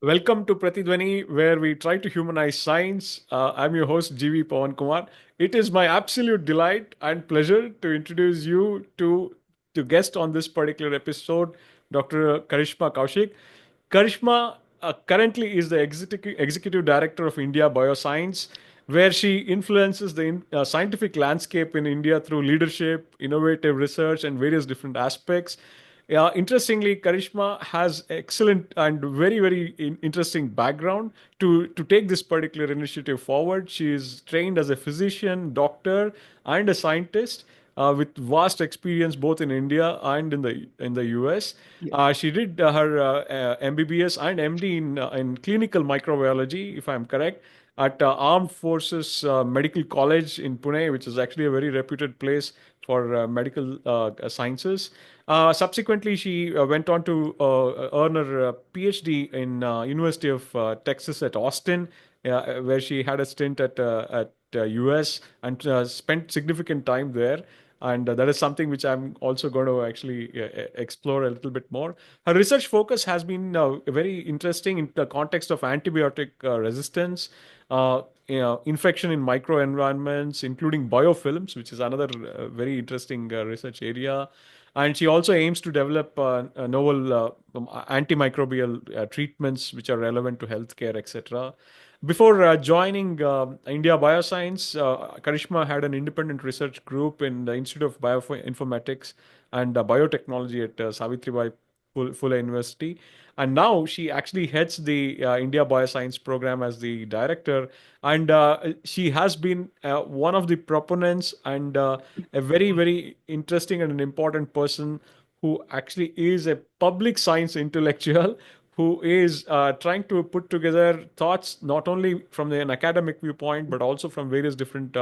Welcome to Pratidhwani, where we try to humanize science. I'm your host, GV Pawan Kumar. It is my absolute delight and pleasure to introduce you to guest on this particular episode, Dr. Karishma Kaushik. Karishma currently is the executive director of India Bioscience, where she influences the scientific landscape in India through leadership, innovative research, and various different aspects. Yeah, interestingly, Karishma has excellent and very interesting background to take this particular initiative forward. She is trained as a physician, doctor, and a scientist with vast experience both in India and in the US. Yes. She did her MBBS and MD in clinical microbiology, if I'm correct, at Armed Forces Medical College in Pune, which is actually a very reputed place for medical sciences. Subsequently, she went on to earn her PhD in University of Texas at Austin, where she had a stint at US and spent significant time there. And that is something which I'm also going to actually explore a little bit more. Her research focus has been very interesting in the context of antibiotic resistance, infection in microenvironments, including biofilms, which is another very interesting research area. And she also aims to develop novel antimicrobial treatments which are relevant to healthcare, etc. Before joining India Bioscience, Karishma had an independent research group in the Institute of Bioinformatics and Biotechnology at Savitribai Phule University. And now she actually heads the India Bioscience program as the director. And she has been one of the proponents and a very interesting and an important person who actually is a public science intellectual who is trying to put together thoughts not only from an academic viewpoint but also from various different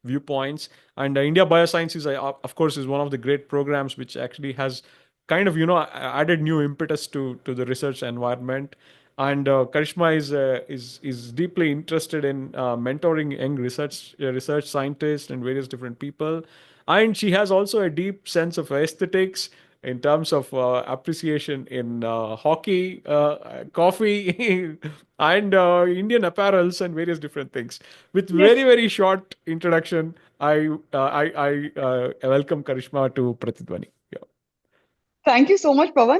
viewpoints. And India Bioscience is, of course, is one of the great programs which actually has kind of added new impetus to the research environment. And Karishma is deeply interested in mentoring young research scientists and various different people, and she has also a deep sense of aesthetics in terms of appreciation in hockey, coffee, and Indian apparels and various different things. With very Yes. very short introduction, I welcome Karishma to Pratidwani. Yeah. Thank you so much, Pawan.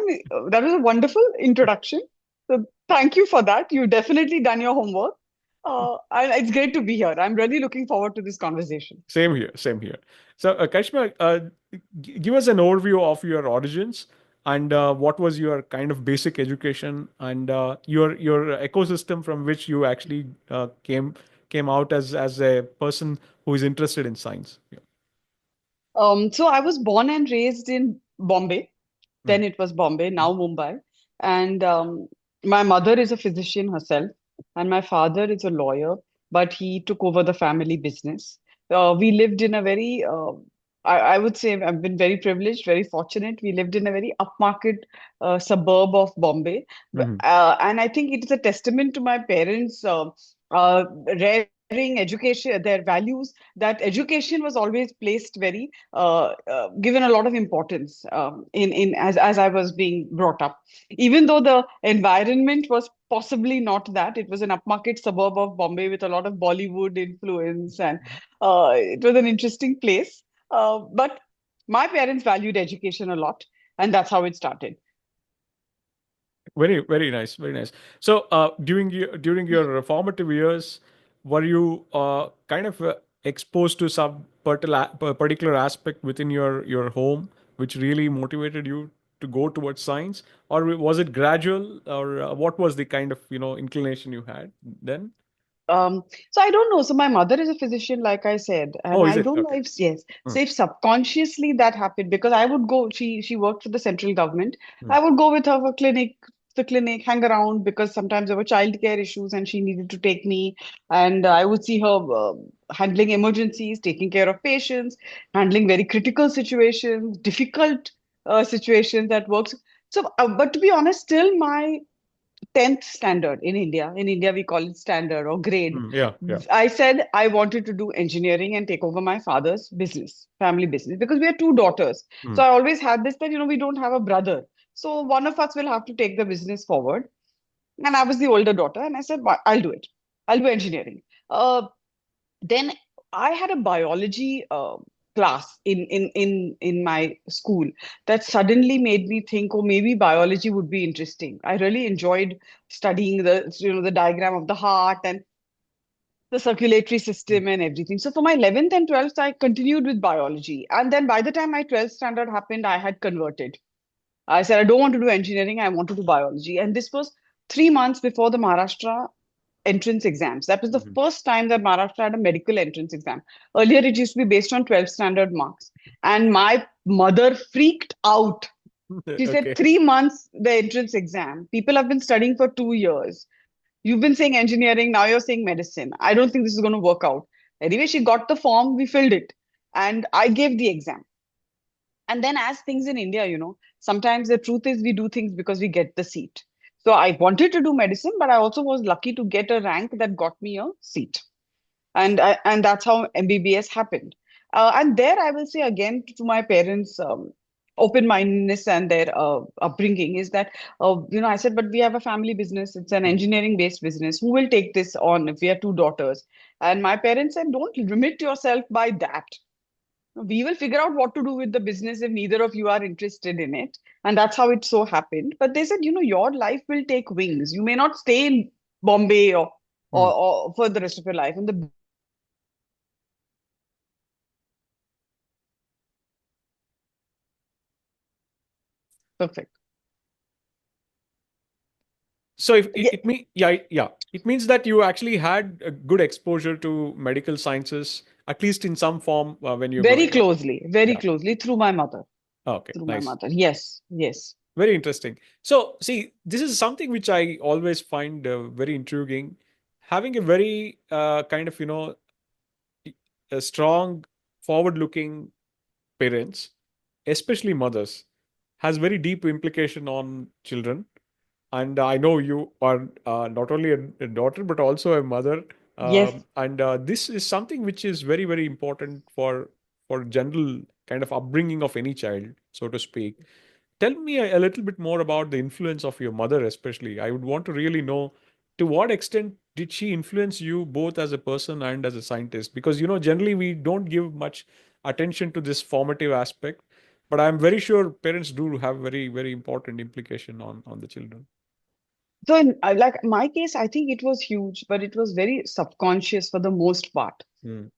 That was a wonderful introduction. So thank you for that. You definitely done your homework. And it's great to be here. I'm really looking forward to this conversation. Same here, same here. So, Karishma, give us an overview of your origins and what was your kind of basic education and your ecosystem from which you actually came out as a person who is interested in science. Yeah. So I was born and raised in Bombay. Mm, Then it was Bombay, now Mumbai. And my mother is a physician herself, and my father is a lawyer, but he took over the family business. We lived in a very, I would say, I've been very privileged, very fortunate. We lived in a very upmarket suburb of Bombay. mhm, And I think it is a testament to my parents' rearing education, their values, that education was always placed very given a lot of importance in as I was being brought up. Even though the environment was possibly not that, it was an upmarket suburb of Bombay with a lot of Bollywood influence, and it was an interesting place. But my parents valued education a lot, and that's how it started. very nice, very nice. So, during your formative years, were you kind of exposed to some particular aspect within your home which really motivated you to go towards science, or was it gradual, or what was the kind of inclination you had then? Um, so I don't know. So my mother is a physician, like I said, and Oh, is I it don't know okay? if yes, so Mm, if subconsciously that happened because I would go. She worked for the central government. mm, I would go with her for the clinic, hang around because sometimes there were childcare issues and she needed to take me, and I would see her handling emergencies, taking care of patients, handling very critical situations, difficult situations at work. So, but to be honest, still my 10th standard in India. In India, we call it standard or grade. yeah, yeah. I said I wanted to do engineering and take over my father's business, family business, because we are two daughters. So Mm, I always had this that, we don't have a brother. So one of us will have to take the business forward. And I was the older daughter, and I said, I'll do it. I'll do engineering. Then I had a biology class in my school that suddenly made me think, oh, maybe biology would be interesting. I really enjoyed studying the diagram of the heart and the circulatory Mm. system and everything. So for my 11th and 12th, I continued with biology. And then by the time my 12th standard happened, I had converted. I said, I don't want to do engineering, I want to do biology. And this was 3 months before the Maharashtra entrance exams. That was the Mhm. first time that Maharashtra had a medical entrance exam. Earlier, it used to be based on 12th standard marks. And my mother freaked out. She said, Okay. 3 months, the entrance exam. People have been studying for 2 years. You've been saying engineering, now you're saying medicine. I don't think this is going to work out. Anyway, she got the form, we filled it, and I gave the exam. And then, as things in India, sometimes the truth is we do things because we get the seat. So I wanted to do medicine, but I also was lucky to get a rank that got me a seat. And that's how MBBS happened. And there, I will say again to my parents, open-mindedness and their upbringing is that, I said, but we have a family business. It's an Mm. engineering-based business. Who will take this on if we have two daughters? And my parents said, don't limit yourself by that. We will figure out what to do with the business if neither of you are interested in it. And that's how it so happened. But they said, your life will take wings. You may not stay in Bombay or, Mm. or, or for the rest of your life. And the business will take you where you want to go. And that's how it happened. Perfect. So if Yeah, it mean yeah yeah it means that you actually had a good exposure to medical sciences at least in some form when you're growing up. very Yeah. closely through my mother. Okay. Through my Nice. mother. Yes, yes. Very interesting. So see, this is something which I always find very intriguing. Having a very kind of a strong, forward-looking parents, especially mothers, has very deep implication on children. And I know you are not only a daughter but also a mother. Yes. And this is something which is very, very important for general kind of upbringing of any child, so to speak. Tell me a little bit more about the influence of your mother, especially. I would want to really know to what extent did she influence you both as a person and as a scientist? Because, generally we don't give much attention to this formative aspect, but I'm very sure parents do have very, very important implication on the children. So in like my case, I think it was huge, but it was very subconscious for the most part. Mm,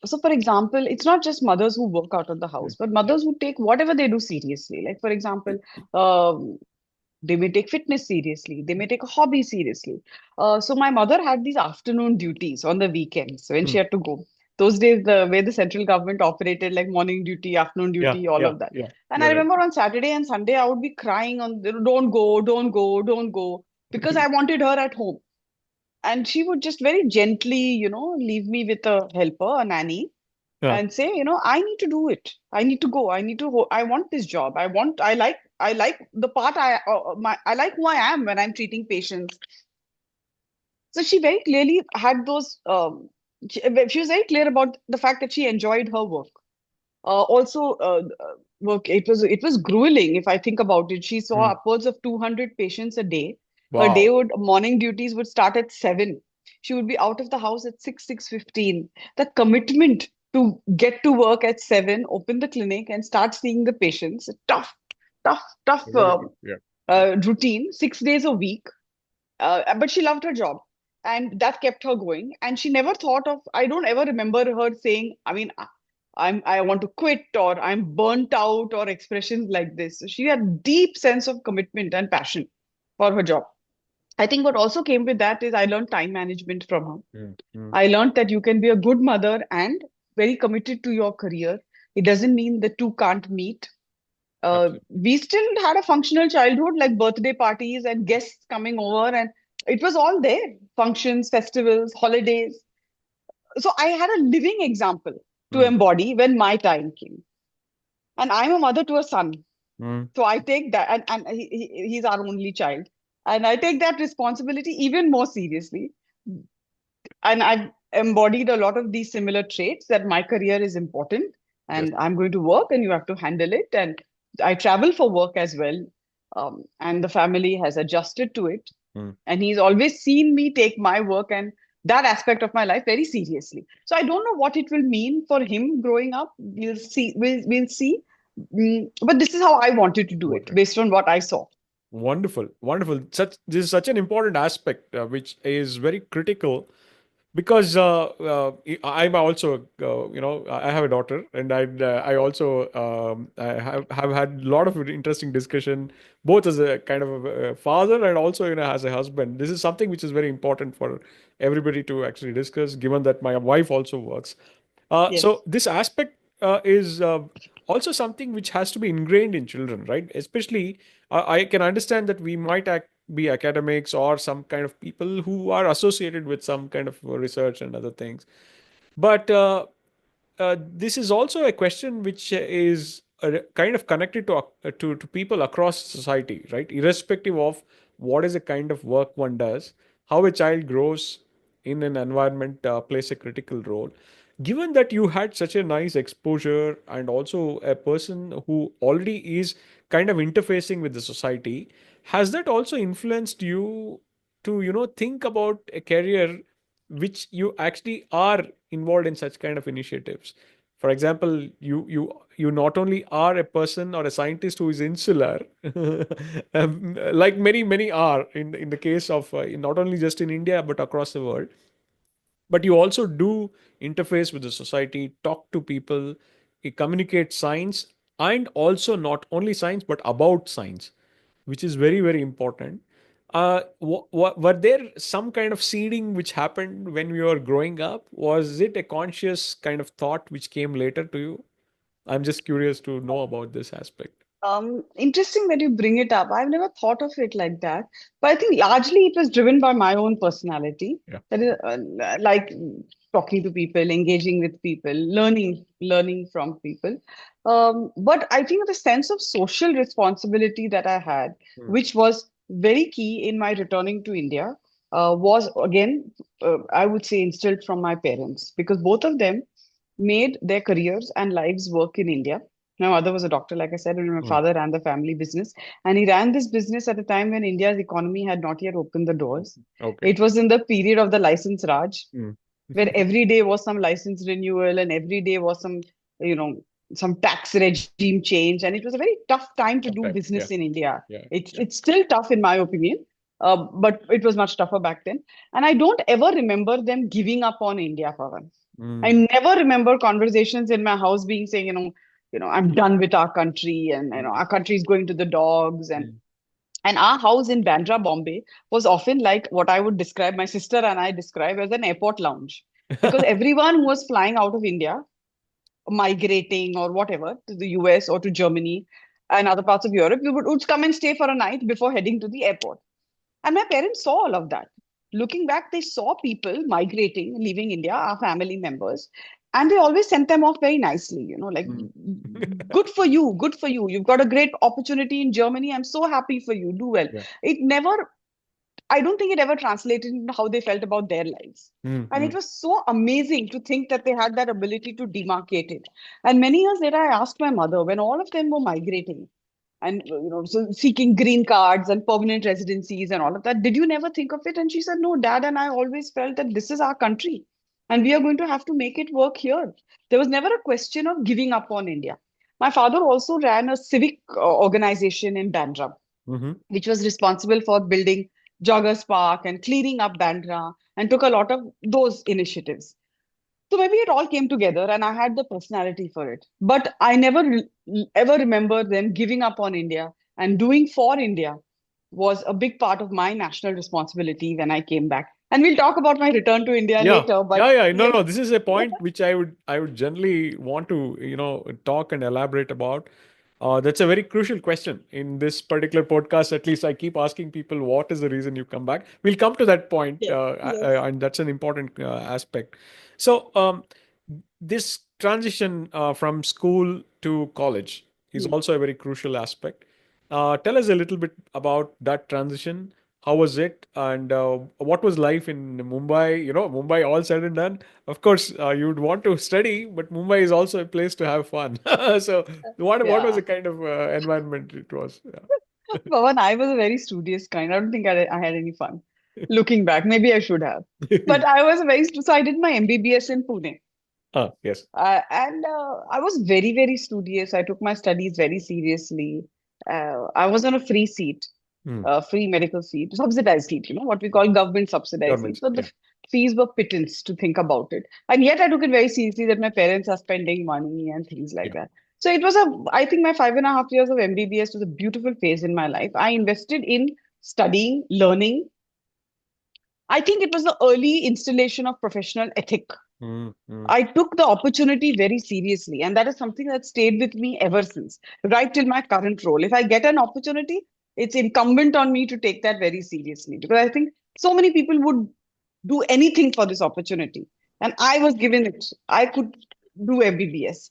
So for example, it's not just mothers who work out of the mm, house, but yeah. mothers who take whatever they do seriously. Like for example, um, they may take fitness seriously. They may take a hobby seriously. So my mother had these afternoon duties on the weekends when she Mm, had to go. Those days, the way the central government operated, like morning duty, afternoon yeah, duty, all yeah, of that. yeah. And I You're right. remember on Saturday and Sunday, I would be crying on, don't go, don't go, don't go, because I wanted her at home. And she would just very gently, leave me with a helper, a nanny, Yeah, and say, I need to do it. I need to go. I need to. I want this job. I like the part. I like who I am when I'm treating patients. So she very clearly had those. She was very clear about the fact that she enjoyed her work. Also, work. It was grueling if I think about it. She saw mm. upwards of 200 patients a day. Her day Wow. would morning duties would start at 7. She would be out of the house at 6:15. That commitment to get to work at 7, open the clinic, and start seeing the patients. Tough, tough, tough Very good. Yeah, yeah. routine. 6 days a week, but she loved her job, and that kept her going. And she never thought of, I don't ever remember her saying, I mean, I want to quit, or I'm burnt out, or expressions like this. So she had deep sense of commitment and passion for her job. I think what also came with that is I learned time management from her. Mm, mm. I learned that you can be a good mother and very committed to your career. It doesn't mean the two can't meet. Absolutely. We still had a functional childhood, like birthday parties and guests coming over, and it was all there. Functions, festivals, holidays. So I had a living example to Mm, embody when my time came. And I'm a mother to a son. mm. So I take that, and he's our only child. And I take that responsibility even more seriously. And I've embodied a lot of these similar traits that my career is important Yes. and I'm going to work and you have to handle it. And I travel for work as well. And the family has adjusted to it. Mm. And he's always seen me take my work and that aspect of my life very seriously. So I don't know what it will mean for him growing up. We'll see. We'll see. But this is how I wanted to do it Wonderful. based on what I saw. Wonderful. Wonderful. This is such an important aspect, which is very critical because I'm also I have a daughter, and I also I have had a lot of interesting discussion, both as a kind of a father and also as a husband. This is something which is very important for everybody to actually discuss, given that my wife also works. So Yes. this aspect is also something which has to be ingrained in children, right? Especially, I can understand that we might be academics or some kind of people who are associated with some kind of research and other things. But this is also a question which is kind of connected to people across society, right? Irrespective of what is the kind of work one does, how a child grows in an environment plays a critical role. Given that you had such a nice exposure and also a person who already is kind of interfacing with the society, has that also influenced you to think about a career which you actually are involved in such kind of initiatives? For example, you not only are a person or a scientist who is insular, like many are in the case of not only just in India but across the world, but you also do interface with the society, talk to people, communicate science, and also not only science but about science, which is very very important. Were there some kind of seeding which happened when you were growing up? Was it a conscious kind of thought which came later to you? I'm just curious to know about this aspect. Interesting that you bring it up. I've never thought of it like that, but I think largely it was driven by my own personality. Yeah. That is, like talking to people, engaging with people, learning from people. But I think the sense of social responsibility that I had, Mm. which was very key in my returning to India, was again, I would say, instilled from my parents because both of them made their careers and lives work in India. My mother was a doctor, like I said, and my Mm. father ran the family business. And he ran this business at a time when India's economy had not yet opened the doors. Okay. It was in the period of the license Raj, Mm. where every day was some license renewal and every day was some, you know, some tax regime change. And it was a very tough time to do Tough time. business Yeah. in India. Yeah. Yeah. It's still tough in my opinion, but it was much tougher back then. And I don't ever remember them giving up on India, Pawan. I Mm. never remember conversations in my house being saying, I'm done with our country and Mm. our country is going to the dogs. Mm. And our house in Bandra, Bombay was often like what I would describe, my sister and I describe as an airport lounge. Because everyone who was flying out of India, migrating or whatever to the US or to Germany and other parts of Europe, would come and stay for a night before heading to the airport. And my parents saw all of that. Looking back, they saw people migrating, leaving India, our family members, and they always sent them off very nicely, like, Mm. good for you, good for you. You've got a great opportunity in Germany. I'm so happy for you. Do well. Yeah. It never, I don't think it ever translated into how they felt about their lives. Mm. And it Mm. was so amazing to think that they had that ability to demarcate it. And many years later, I asked my mother when all of them were migrating and so seeking green cards and permanent residencies and all of that, did you never think of it? And she said, no, Dad and I always felt that this is our country and we are going to have to make it work here. There was never a question of giving up on India. My father also ran a civic organization in Bandra, Mhm. which was responsible for building joggers park and cleaning up Bandra, and took a lot of those initiatives. So maybe it all came together and I had the personality for it. But I never ever remember them giving up on India, and doing for India was a big part of my national responsibility when I came back. And we'll talk about my return to India Yeah. later, but Yeah, yeah. No, yes. no. This is a point which I would generally want to, talk and elaborate about. That's a very crucial question in this particular podcast. At least I keep asking people, what is the reason you come back? We'll come to that point, Yes, yes. and that's an important aspect. So, this transition from school to college is Hmm. also a very crucial aspect. Tell us a little bit about that transition. How was it, and what was life in Mumbai? Mumbai, all said and done. Of course, you'd want to study, but Mumbai is also a place to have fun. So, what was Yeah. the kind of environment it was? Yeah. Pawan, I was a very studious kind. I don't think I had any fun. Looking back, maybe I should have. But I was very, so I did my MBBS in Pune. Ah, yes. And I was very, very studious. I took my studies very seriously. I was on a free seat, Hmm. free medical seat, subsidized seat, what we call government subsidized seat. Governments. So the Yeah. fees were pittance to think about it. And yet I took it very seriously that my parents are spending money and things like Yeah. that. So I think my 5.5 years of MBBS was a beautiful phase in my life. I invested in studying, learning. I think it was the early installation of professional ethic. Hmm. Hmm. I took the opportunity very seriously, and that is something that stayed with me ever since, right till my current role. If I get an opportunity, it's incumbent on me to take that very seriously because I think so many people would do anything for this opportunity, and I was given it. I could do MBBS.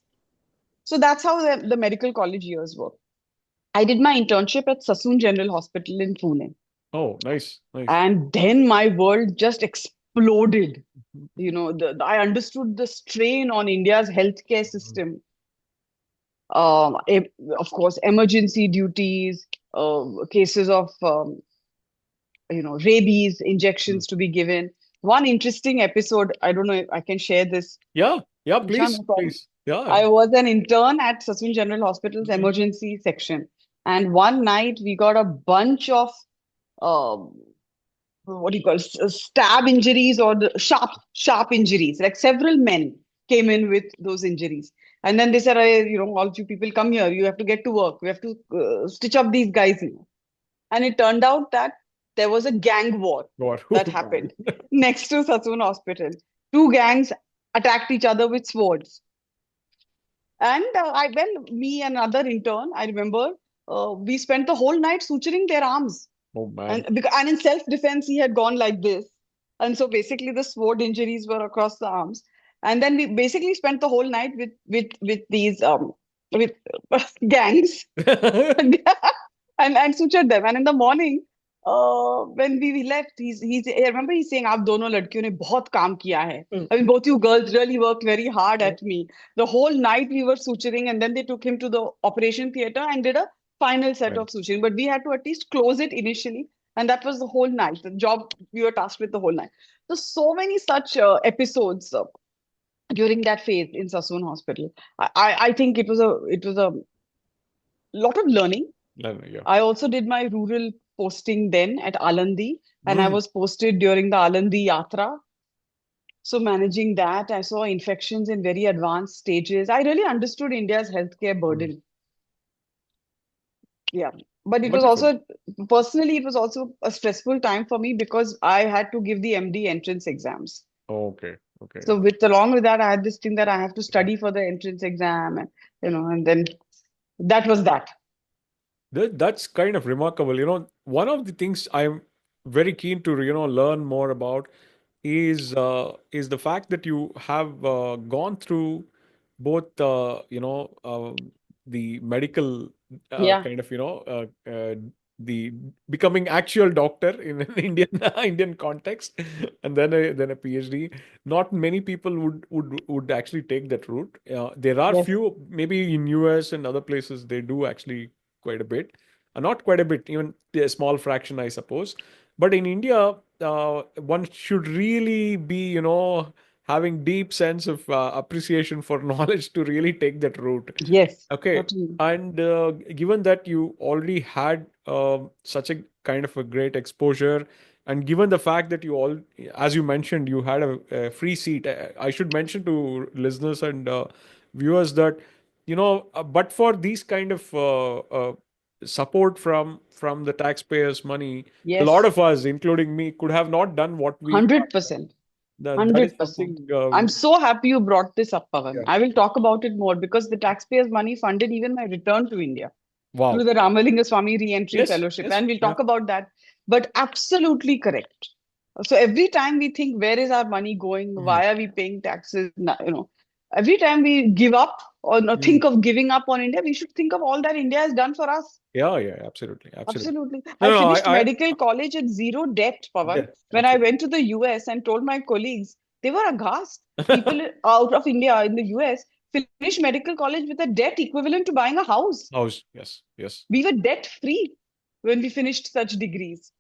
So that's how the medical college years were. I did my internship at Sassoon General Hospital in Pune, Oh, nice. Nice. and then my world just exploded. I understood the strain on India's healthcare Mhm. system. Of course, emergency duties, cases of rabies, Hmm. injections to be given. One interesting episode, I don't know if I can share this. Yeah. Yeah. Ishan, Please. no problem. Please. Yeah. I was an intern at Sassoon General Hospital's Mhm. emergency section, and one night we got a bunch of um, what do you call stab injuries or the sharp injuries. Like several men came in with those injuries, and then they said, all of you people come here. You have to get to work. We have to stitch up these guys." And it turned out that there was a gang war God. that happened next to Sassoon Hospital. Two gangs attacked each other with swords. And me and another intern, I remember, we spent the whole night suturing their arms. Oh And man. and in self-defense, he had gone like this. And so basically the sword injuries were across the arms. And then we basically spent the whole night with these with gangs and sutured them. And in the morning, when we left, I remember he's saying, "आप दोनों लड़कियों ने बहुत काम किया है." I mean, both you girls really worked very hard at me. The whole night we were suturing, and then they took him to the operation theater and did a final set Right. of suturing. But we had to at least close it initially, and that was the whole night. The job we were tasked with the whole night. So many such episodes during that phase in Sassoon Hospital. I think it was a lot of learning. Yeah. I also did my rural posting then at Alandi, and I Mm. was posted during the Alandi Yatra. So managing that, I saw infections in very advanced stages. I really understood India's healthcare Mm. burden. Yeah. But it was Wonderful. also, personally, it was also a stressful time for me because I had to give the MD entrance exams. Okay. Okay. So along with that, I had this thing that I have to Yeah. study for the entrance exam, and then that was that. That's kind of remarkable. One of the things I'm very keen to, learn more about is the fact that you have gone through both, the medical Yeah. kind of, the becoming actual doctor in an Indian Indian context, and then a PhD. Not many people would actually take that route. There are Yes. few, maybe in US and other places they do actually quite a bit, not quite a bit, even a small fraction, I suppose. But in India, one should really be, having deep sense of appreciation for knowledge to really take that route. Yes. Okay. Totally. And given that you already had such a kind of a great exposure, and given the fact that you all, as you mentioned, you had a free seat, I should mention to listeners and viewers that, but for these kind of support from the taxpayers' money, a lot Yes. of us, including me, could have not done what we have done. 100%. That is 100%. something. I'm so happy you brought this up, Pavan. Yeah. I will talk about it more because the taxpayers' money funded even my return to India through Wow. the Ramalinga Swami Re-Entry Yes. Fellowship. Yes. And we'll Yeah. talk about that. But absolutely correct. So every time we think, where is our money going? Mm. Why are we paying taxes? Every time we give up or no, Mm. think of giving up on India, we should think of all that India has done for us. Yeah. Yeah. Absolutely. Absolutely. Absolutely. No. I No. finished medical college at zero debt, Pavan. Yeah. When I Absolutely. went to the US and told my colleagues, they were aghast. People out of India in the US finished medical college with a debt equivalent to buying a house. House. Yes. Yes. We were debt free. when we finished such degrees.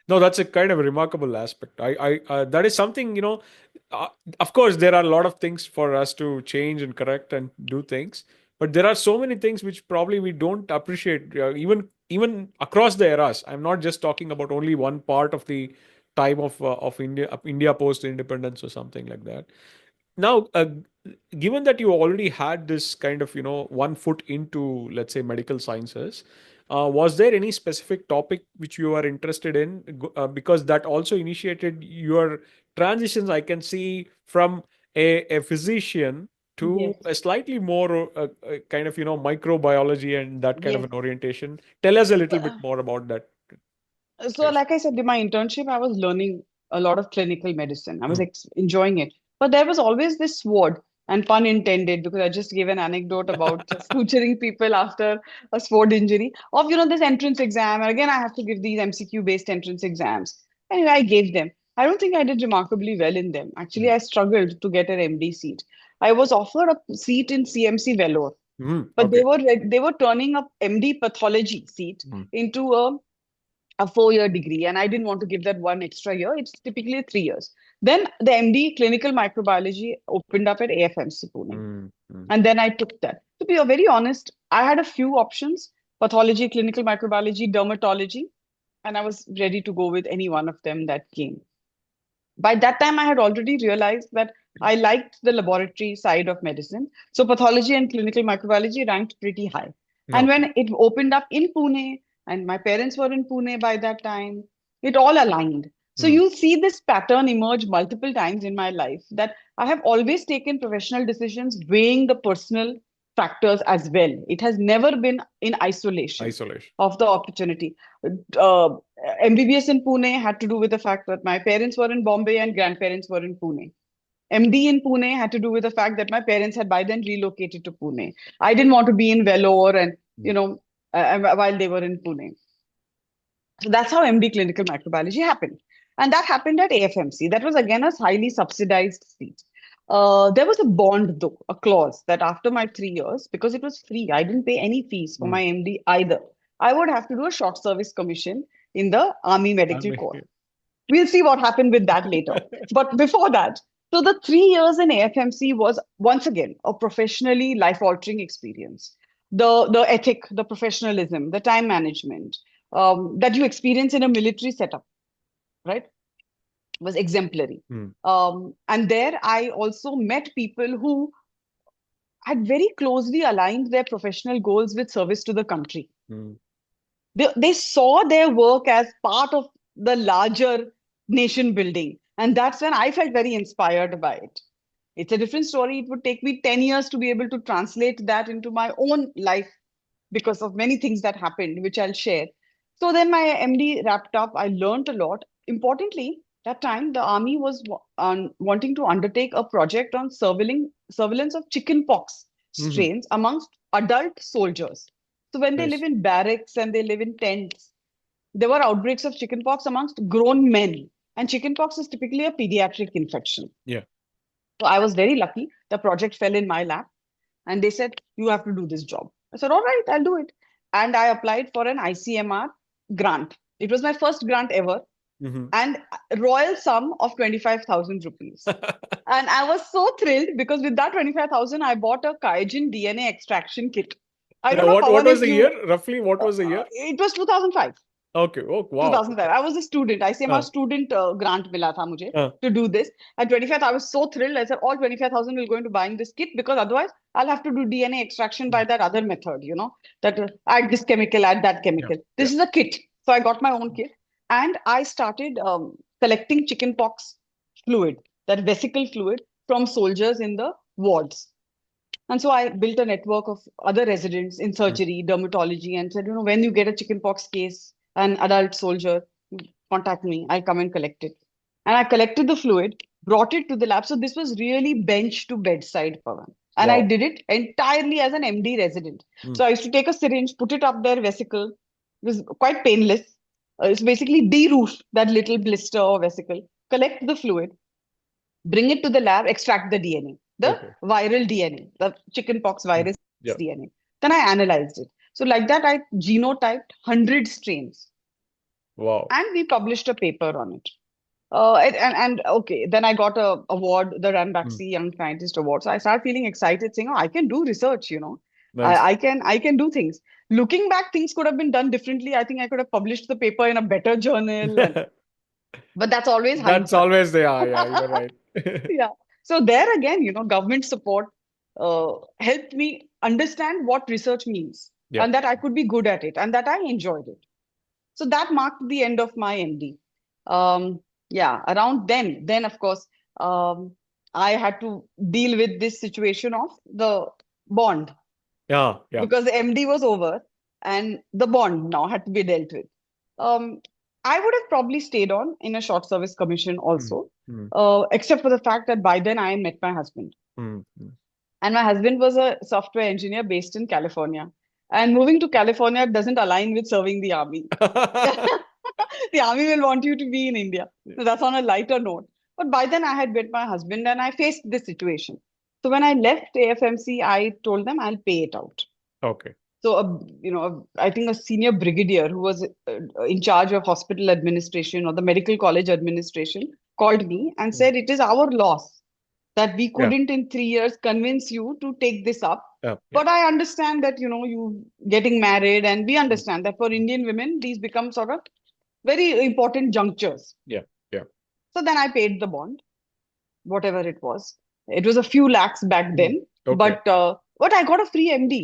No, that's a kind of a remarkable aspect. That is something, uh, of course, there are a lot of things for us to change and correct and do things, but there are so many things which probably we don't appreciate, even across the eras. I'm not just talking about only one part of the time of India post independence or something like that. Now, given that you already had this kind of, one foot into, let's say, medical sciences, was there any specific topic which you are interested in? Because that also initiated your transitions, I can see, from a physician to Yes. a slightly more kind of, microbiology and that kind of Yes. an orientation. Tell us a little So, bit more about that. So, Yes. like I said, in my internship, I was learning a lot of clinical medicine. I was Mm. enjoying it. But there was always this sword, and pun intended, because I just gave an anecdote about suturing people after a sword injury, of, this entrance exam. And again, I have to give these MCQ-based entrance exams. Anyway, I gave them. I don't think I did remarkably well in them. Actually, Mm. I struggled to get an MD seat. I was offered a seat in CMC Vellore, Mm. but Okay. they were turning up MD pathology seat Mm. into a 4 year degree, and I didn't want to give that one extra year. It's typically 3 years. Then the MD clinical microbiology opened up at AFMC Pune, Mm. Mm. and then I took that. To be very honest, I had a few options: pathology, clinical microbiology, dermatology, and I was ready to go with any one of them that came. By that time, I had already realized that I liked the laboratory side of medicine. So pathology and clinical microbiology ranked pretty high. And Okay. when it opened up in Pune, and my parents were in Pune by that time, it all aligned. So Mm. you'll see this pattern emerge multiple times in my life, that I have always taken professional decisions weighing the personal factors as well. It has never been in isolation Isolation. of the opportunity. Uh, MBBS in Pune had to do with the fact that my parents were in Bombay and grandparents were in Pune. MD in Pune had to do with the fact that my parents had by then relocated to Pune. I didn't want to be in Vellore and, Mm. while they were in Pune. So that's how MD clinical microbiology happened. And that happened at AFMC. That was again a highly subsidized seat. There was a bond, though, a clause that after my 3 years, because it was free, I didn't pay any fees for Mm. my MD either. I would have to do a short service commission in the Army I Medical mean, Corps. We'll see what happened with that later. But before that, so the 3 years in AFMC was once again a professionally life-altering experience. The ethic, the professionalism, the time management that you experience in a military setup, right, was exemplary. Mm. And there I also met people who had very closely aligned their professional goals with service to the country. Mm. They saw their work as part of the larger nation building. And that's when I felt very inspired by it. It's a different story. It would take me 10 years to be able to translate that into my own life because of many things that happened, which I'll share. So then my MD wrapped up. I learned a lot. Importantly, that time the army was wanting to undertake a project on surveillance of chickenpox Mhm. strains amongst adult soldiers. So when they live Yes. in barracks and they live in tents, there were outbreaks of chickenpox amongst grown men. And chickenpox is typically a pediatric infection. Yeah. So I was very lucky. The project fell in my lap and they said, you have to do this job. I said, all right, I'll do it. And I applied for an ICMR grant. It was my first grant ever, Mhm. and a royal sum of 25,000 rupees. And I was so thrilled because with that 25,000, I bought a Kaijin DNA extraction kit. I don't know, What Pawan, was if the you, year? Roughly, what was the year? it was 2005. Okay. Oh, wow. 2005. Okay. I was a student. ICMR Uh, student grant mila tha mujhe uh, to do this. At 25th, I was so thrilled. I said, all 25,000 will go into buying this kit because otherwise I'll have to do DNA extraction by that other method, that add this chemical, add that yeah. chemical. Yeah. This is a kit. So I got my own kit and I started collecting chickenpox fluid, that vesicle fluid from soldiers in the wards. And so I built a network of other residents in Mm. surgery, dermatology, and said, when you get a chickenpox case, an adult soldier, contact me. I'll come and collect it. And I collected the fluid, brought it to the lab. So this was really bench to bedside, Pawan. And I Wow. did it entirely as an MD resident. Mm. So I used to take a syringe, put it up their vesicle. It was quite painless. It's basically deroof that little blister or vesicle, collect the fluid, bring it to the lab, extract the DNA, the Okay. viral DNA, the chickenpox Mm. virus Yeah. DNA. Then I analyzed it. So like that, I genotyped 100 strains. Wow. and we published a paper on it. And okay, then I got a award, the Mm. Ranbaxy Young Scientist Award. So I started feeling excited, saying, "Oh, I can do research. Nice. I can do things." Looking back, things could have been done differently. I think I could have published the paper in a better journal, but that's always That's hindsight. always there. Yeah, you're right. Yeah. So there again, government support helped me understand what research means, Yeah. and that I could be good at it, and that I enjoyed it. So that marked the end of my MD. Yeah, around then of course, um, I had to deal with this situation of the bond, Yeah. Yeah. because the MD was over and the bond now had to be dealt with. Um, I would have probably stayed on in a short service commission Mm. also, Mm. except for the fact that by then I met my husband. Mm. Mm. And my husband was a software engineer based in California. And moving to California doesn't align with serving the army. The army will want you to be in India. So that's on a lighter note. But by then I had met my husband and I faced this situation. So when I left AFMC, I told them I'll pay it out. Okay. So, I think a senior brigadier who was in charge of hospital administration or the medical college administration called me and Mm. said, "It is our loss that we Yeah. couldn't in 3 years convince you to take this up. Yeah. Yeah. But I understand that, you getting married, and we Mm. understand that for Indian women, these become sort of very important junctures." Yeah. Yeah. So then I paid the bond, whatever it was. It was a few lakhs back Mm. then, Okay. but I got a free MD.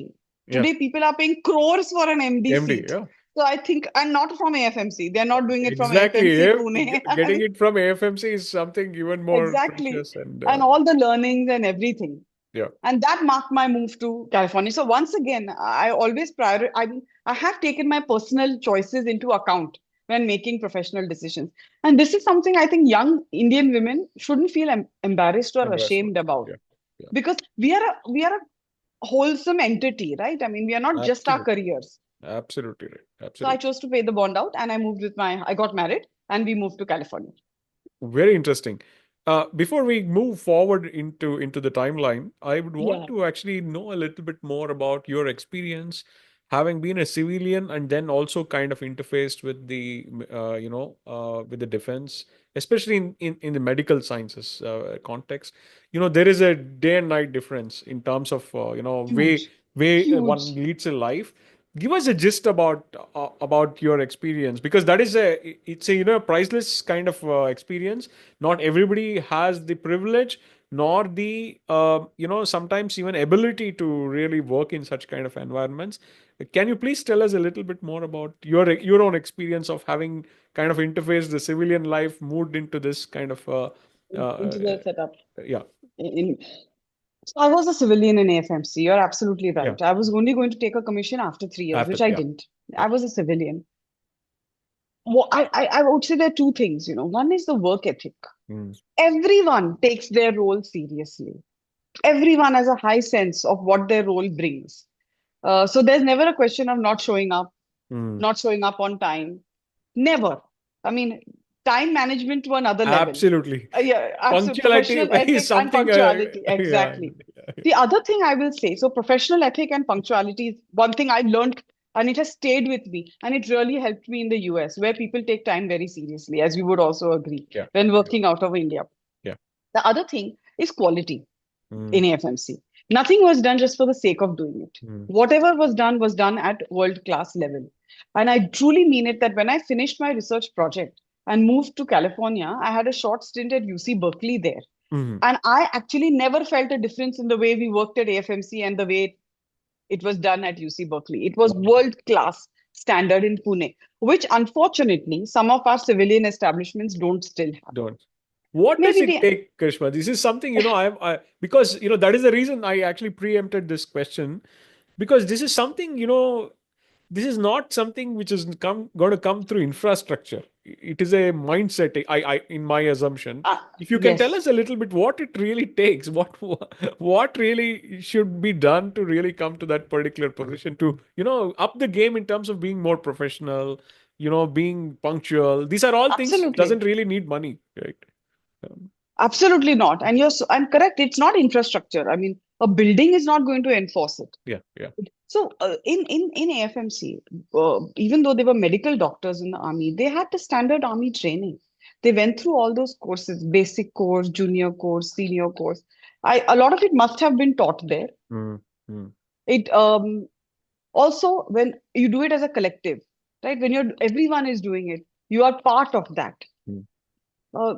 Yeah. Today, people are paying crores for an MD MD. seat. Yeah. So I think, and not from AFMC. They're not doing it from Exactly. AFMC Yeah. Pune. I Getting mean, it from AFMC is something even more exactly. precious. And And all the learnings and everything. yeah. And that marked my move to California. So once again, I always I have taken my personal choices into account when making professional decisions. And this is something I think young Indian women shouldn't feel embarrassed or Embarrassment. ashamed about, Yeah. Yeah. because we are a wholesome entity, right? I mean, we are not just our Absolutely. careers. Absolutely right. So I Absolutely. chose to pay the bond out, and I got married, and we moved to California. Very interesting. Before we move forward into the timeline, I would want Yeah, to actually know a little bit more about your experience, having been a civilian and then also kind of interfaced with the with the defense, especially in the medical sciences context. There is a day and night difference in terms of way huge, one huge. leads a life. Give us a gist about your experience, because that is it's a priceless kind of experience. Not everybody has the privilege nor the sometimes even ability to really work in such kind of environments. Can you please tell us a little bit more about your own experience of having kind of interfaced the civilian life, moved into this kind of Into the setup. yeah. In, so I was a civilian in AFMC. You're absolutely Yeah. right. I was only going to take a commission after 3 years, After, which I yeah. didn't. Yeah. I was a civilian. Well, I would say there are two things. One is the work ethic. Mm. Everyone takes their role seriously. Everyone has a high sense of what their role brings. So there's never a question of Mm. not showing up on time. Never. I mean, time management to another level. Absolutely. Yeah, absolutely. Punctuality Professional is ethic and something, punctuality. yeah. Exactly. The other thing I will say, so professional ethic and punctuality is one thing I learned, and it has stayed with me. And it really helped me in the US, where people take time very seriously, as you would also agree, Yeah. when Yeah. working out of India. Yeah. The other thing is quality Mm. in AFMC. Nothing was done just for the sake of doing it. Mm. Whatever was done at world class level. And I truly mean it that when I finished my research project and moved to California, I had a short stint at UC Berkeley there. Mm. And I actually never felt a difference in the way we worked at AFMC and the way it was done at UC Berkeley. It was Wonderful. world class standard in Pune, which unfortunately some of our civilian establishments don't still have. Don't. What does Maybe it the take, Karishma? This is something, because, that is the reason I actually preempted this question, because this is something, this is not something which is going to come through infrastructure. It is a mindset, in my assumption. If you can tell yes. us a little bit what it really takes, what really should be done to really come to that particular position, to up the game in terms of being more professional, being punctual. These are all things Absolutely. doesn't really need money, right? Um, Absolutely not. And I'm correct. It's not infrastructure. I mean, a building is not going to enforce it. yeah, yeah. So in AFMC, even though they were medical doctors in the army, they had the standard army training. They went through all those courses: basic course, junior course, senior course. A lot of it must have been taught there. Mm, mm, It also, when you do it as a collective, right? When everyone is doing it, you are part of that. mm, Uh,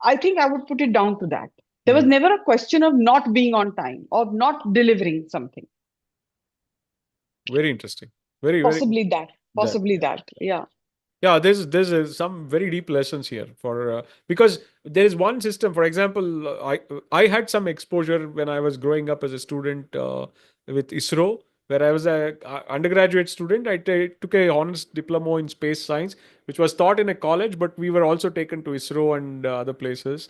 I think I would put it down to that. There was mm. never a question of not being on time or not delivering something. Very interesting. Very, very. Possibly that. That. Possibly that. Yeah. Yeah, there's some very deep lessons here for because there is one system. For example, I had some exposure when I was growing up as a student with ISRO, where I was a undergraduate student. Took a honors diploma in space science, which was taught in a college, but we were also taken to ISRO and other places.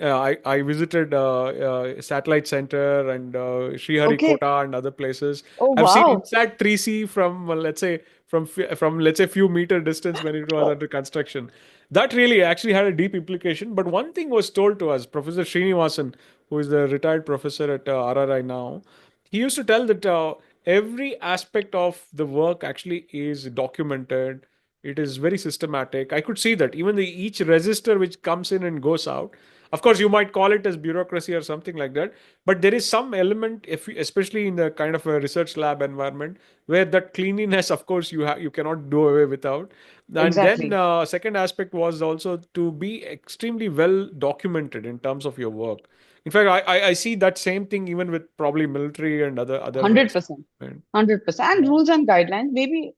I visited Satellite Center and Okay. Sriharikota and other places. Oh, I've seen wow. INSAT 3C from let's say from let's say few meter distance when it was under construction. That really actually had a deep implication. But one thing was told to us, Professor Srinivasan, who is the retired professor at RRI now, he used to tell that every aspect of the work actually is documented. It is very systematic. I could see that even each register which comes in and goes out. Of course, you might call it as bureaucracy or something like that, but there is some element, if especially in the kind of a research lab environment, where that cleanliness, of course, you cannot do away without. And then Exactly. second aspect was also to be extremely well documented in terms of your work. In fact, I see that same thing even with probably military and other 100%. and 100%. And yeah, rules and guidelines, maybe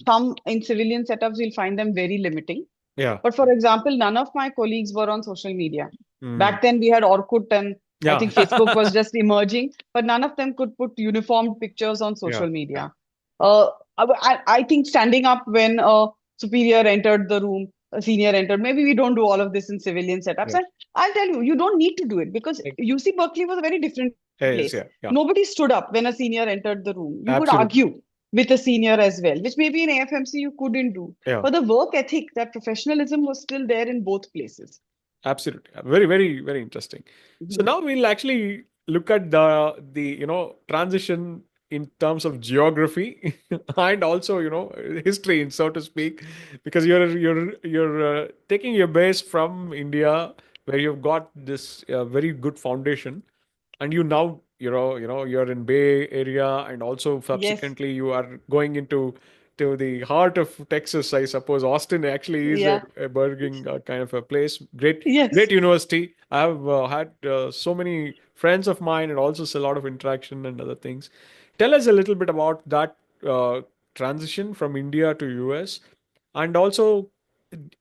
some in civilian setups, you'll find them very limiting. yeah, But for example, none of my colleagues were on social media. mm, Back then, we had Orkut and I yeah, think Facebook was just emerging, but none of them could put uniformed pictures on yeah, social yeah, media. I think standing up when a superior entered the room, a senior entered, maybe we don't do all of this in civilian setups. yeah. And I'll tell you, you don't need to do it because Ex- UC Berkeley was a very different Yes, place. yeah, yeah, Nobody stood up when a senior entered the room. You would absolutely, argue with a senior as well, which maybe in AFMC you couldn't do. yeah. But the work ethic, that professionalism was still there in both places. Absolutely. Very, very, very interesting. So Mhm. now we'll actually look at the transition in terms of geography and also history, in so to speak, because you're taking your base from India, where you've got this very good foundation, and you're in Bay Area, and also Yes. subsequently you are going into to the heart of Texas. I suppose Austin actually is Yeah. a burgeoning kind of a place. Great Yes. university. I have had so many friends of mine, and also a lot of interaction and other things. Tell us a little bit about that transition from India to US, and also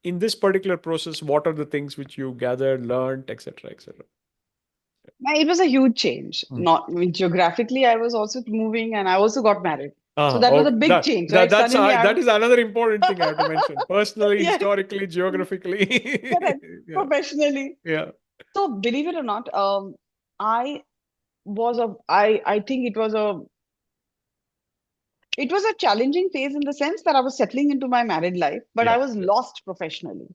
in this particular process, what are the things which you gathered, learned, etc., etc. It was a huge change. Mm. Not, I mean, geographically, I was also moving and I also got married. So that was a Okay. big change, right? Suddenly That is another important thing I have to mention. Personally, yes, historically, geographically. correct. Yeah. Professionally. Yeah. So believe it or not, I I think it was a challenging phase in the sense that I was settling into my married life, but Yeah. I was Yeah. lost professionally.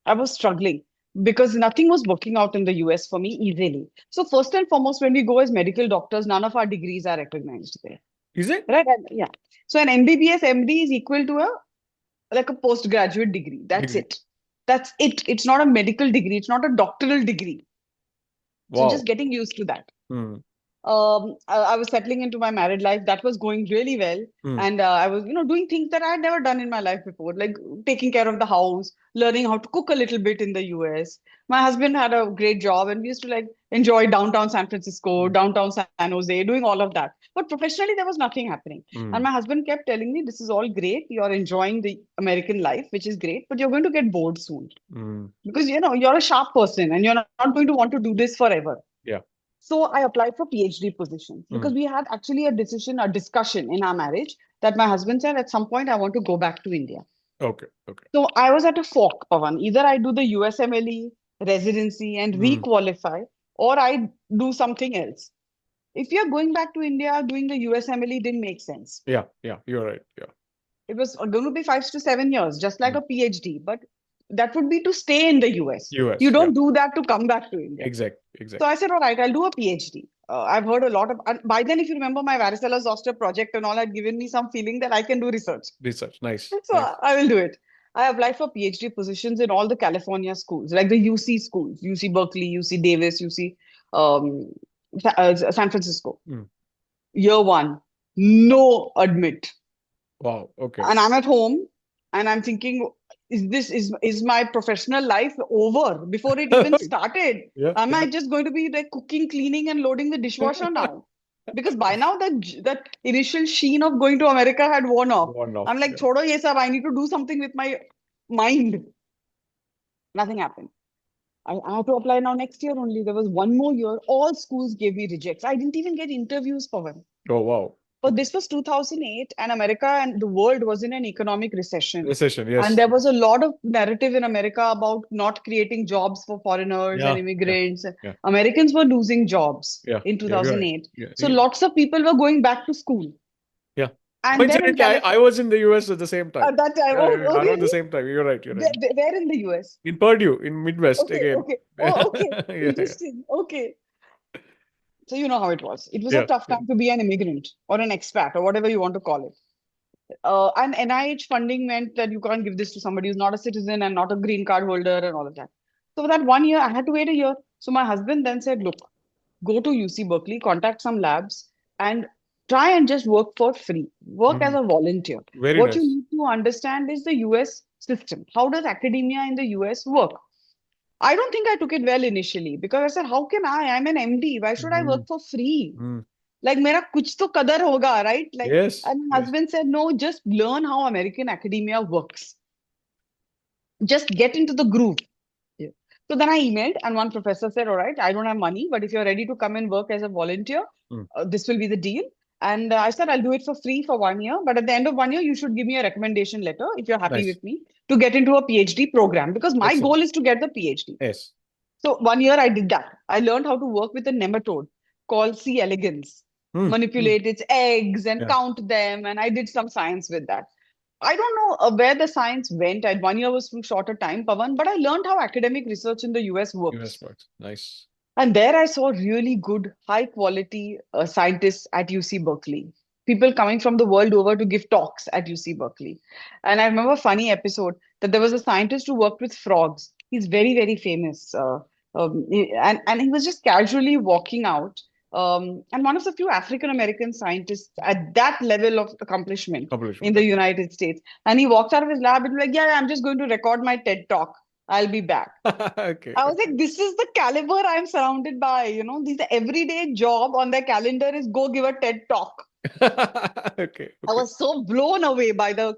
I was struggling because nothing was working out in the US for me easily. So first and foremost, when we go as medical doctors, none of our degrees are recognized there. Is it? Right? Yeah. So an MBBS MD is equal to a like a postgraduate degree. That's Degree. it. That's it. It's not a medical degree. It's not a doctoral degree. So just Wow. getting used to that. Hmm. I was settling into my married life. That was going really well. Hmm. And I was, doing things that I had never done in my life before, like taking care of the house, learning how to cook a little bit in the US. My husband had a great job, and we used to like enjoy downtown San Francisco, Hmm. downtown San Jose, doing all of that. But professionally, there was nothing happening. And Hmm. my husband kept telling me, "This is all great. You're enjoying the American life, which is great, but you're going to get bored soon Hmm. because you're a sharp person and you're not going to want to do this forever." Yeah. So I applied for PhD positions Hmm. because we had actually a discussion in our marriage that my husband said at some point I want to go back to India. Okay. Okay. So I was at a fork, Pavan. Either I do the USMLE residency and Hmm. requalify, or I do something else. If you're going back to India, doing the USMLE didn't make sense. Yeah. Yeah. You're right. Yeah. It was going to be 5 to 7 years, just like Hmm. a PhD, but that would be to stay in the US. You US. Yeah. don't do that to come back to India. Exact. So Exactly. I said, all right, I'll do a PhD. I've heard a lot of, and by then, if you remember, my varicella zoster project and all had given me some feeling that I can do research. Research. Nice. So Nice. I will do it. I applied for PhD positions in all the California schools, like the UC schools, UC Berkeley, UC Davis, UC um, San Francisco. Mm. Year one, no admit. Wow. Okay. And I'm at home and I'm thinking, is my professional life over before it even started? Yeah. Am I Yeah. just going to be like cooking, cleaning, and loading the dishwasher now? Because by now that initial sheen of going to America had worn off. One off. I'm like, Yeah. chodo ye sab, I need to do something with my mind. Nothing happened. I have to apply now next year only. There was one more year. All schools gave me rejects. I didn't even get interviews for one. Oh, wow. But Okay. this was 2008, and America and the world was in an economic recession. Recession. And Yes. there was a lot of narrative in America about not creating jobs for foreigners and Yeah. Yeah. immigrants. Yeah. Americans were losing jobs Yeah. in Yeah. You're right. 2008. Yeah. So lots of people were going back to school. Yeah. And then in Coincidentally, I California, was in the US at the same time. at that time, Yeah, oh, around the really? same time. You're right. You're right. Where in the US? In Purdue, in Midwest Okay, again. okay. Yeah. Oh, okay. Yeah. Interesting. Okay. So you know how it was. It was a Yeah. tough Yeah. time to be an immigrant or an expat or whatever you want to call it. And NIH funding meant that you can't give this to somebody who's not a citizen and not a green card holder and all of that. So for that 1 year, I had to wait a year. So my husband then said, look, go to UC Berkeley, contact some labs, and try and just work for free. Work as Mhm. a volunteer. Very What you nice. need to understand is the US system. How does academia in the US work? I don't think I took it well initially because I said, how can I? I'm an MD. Why should I work Mm. for free? Mm. Like, mera kuch to kadar hoga, right? Like, Yes. and my Yes. husband said, no, just learn how American academia works. Just get into the groove. Yeah. So then I emailed, and one professor said, all right, I don't have money, but if you're ready to come and work as a volunteer, Mm. this will be the deal. And I said, I'll do it for free for 1 year. But at the end of 1 year, you should give me a recommendation letter if you're happy Nice. with me to get into a PhD program because my Excellent. goal is to get the PhD. Yes. So 1 year I did that. I learned how to work with a nematode called C. elegans, Mm. Mm. manipulate its eggs and Yeah. count them. And I did some science with that. I don't know where the science went. 1 year was too short a time, Pavan, but I learned how academic research in the US US works. works. Nice. And there I saw really good, high quality scientists at UC Berkeley. People coming from the world over to give talks at UC Berkeley. And I remember a funny episode that there was a scientist who worked with frogs. He's very, very famous. And he was just casually walking out. And one of the few African American scientists at that level of accomplishment in Accomplishment. the Okay. United States. And he walks out of his lab and be like, yeah, I'm just going to record my TED talk. I'll be back. Okay. I was Okay. like, this is the caliber I'm surrounded by. These everyday job on their calendar is go give a TED talk. Okay. I Okay. was so blown away by the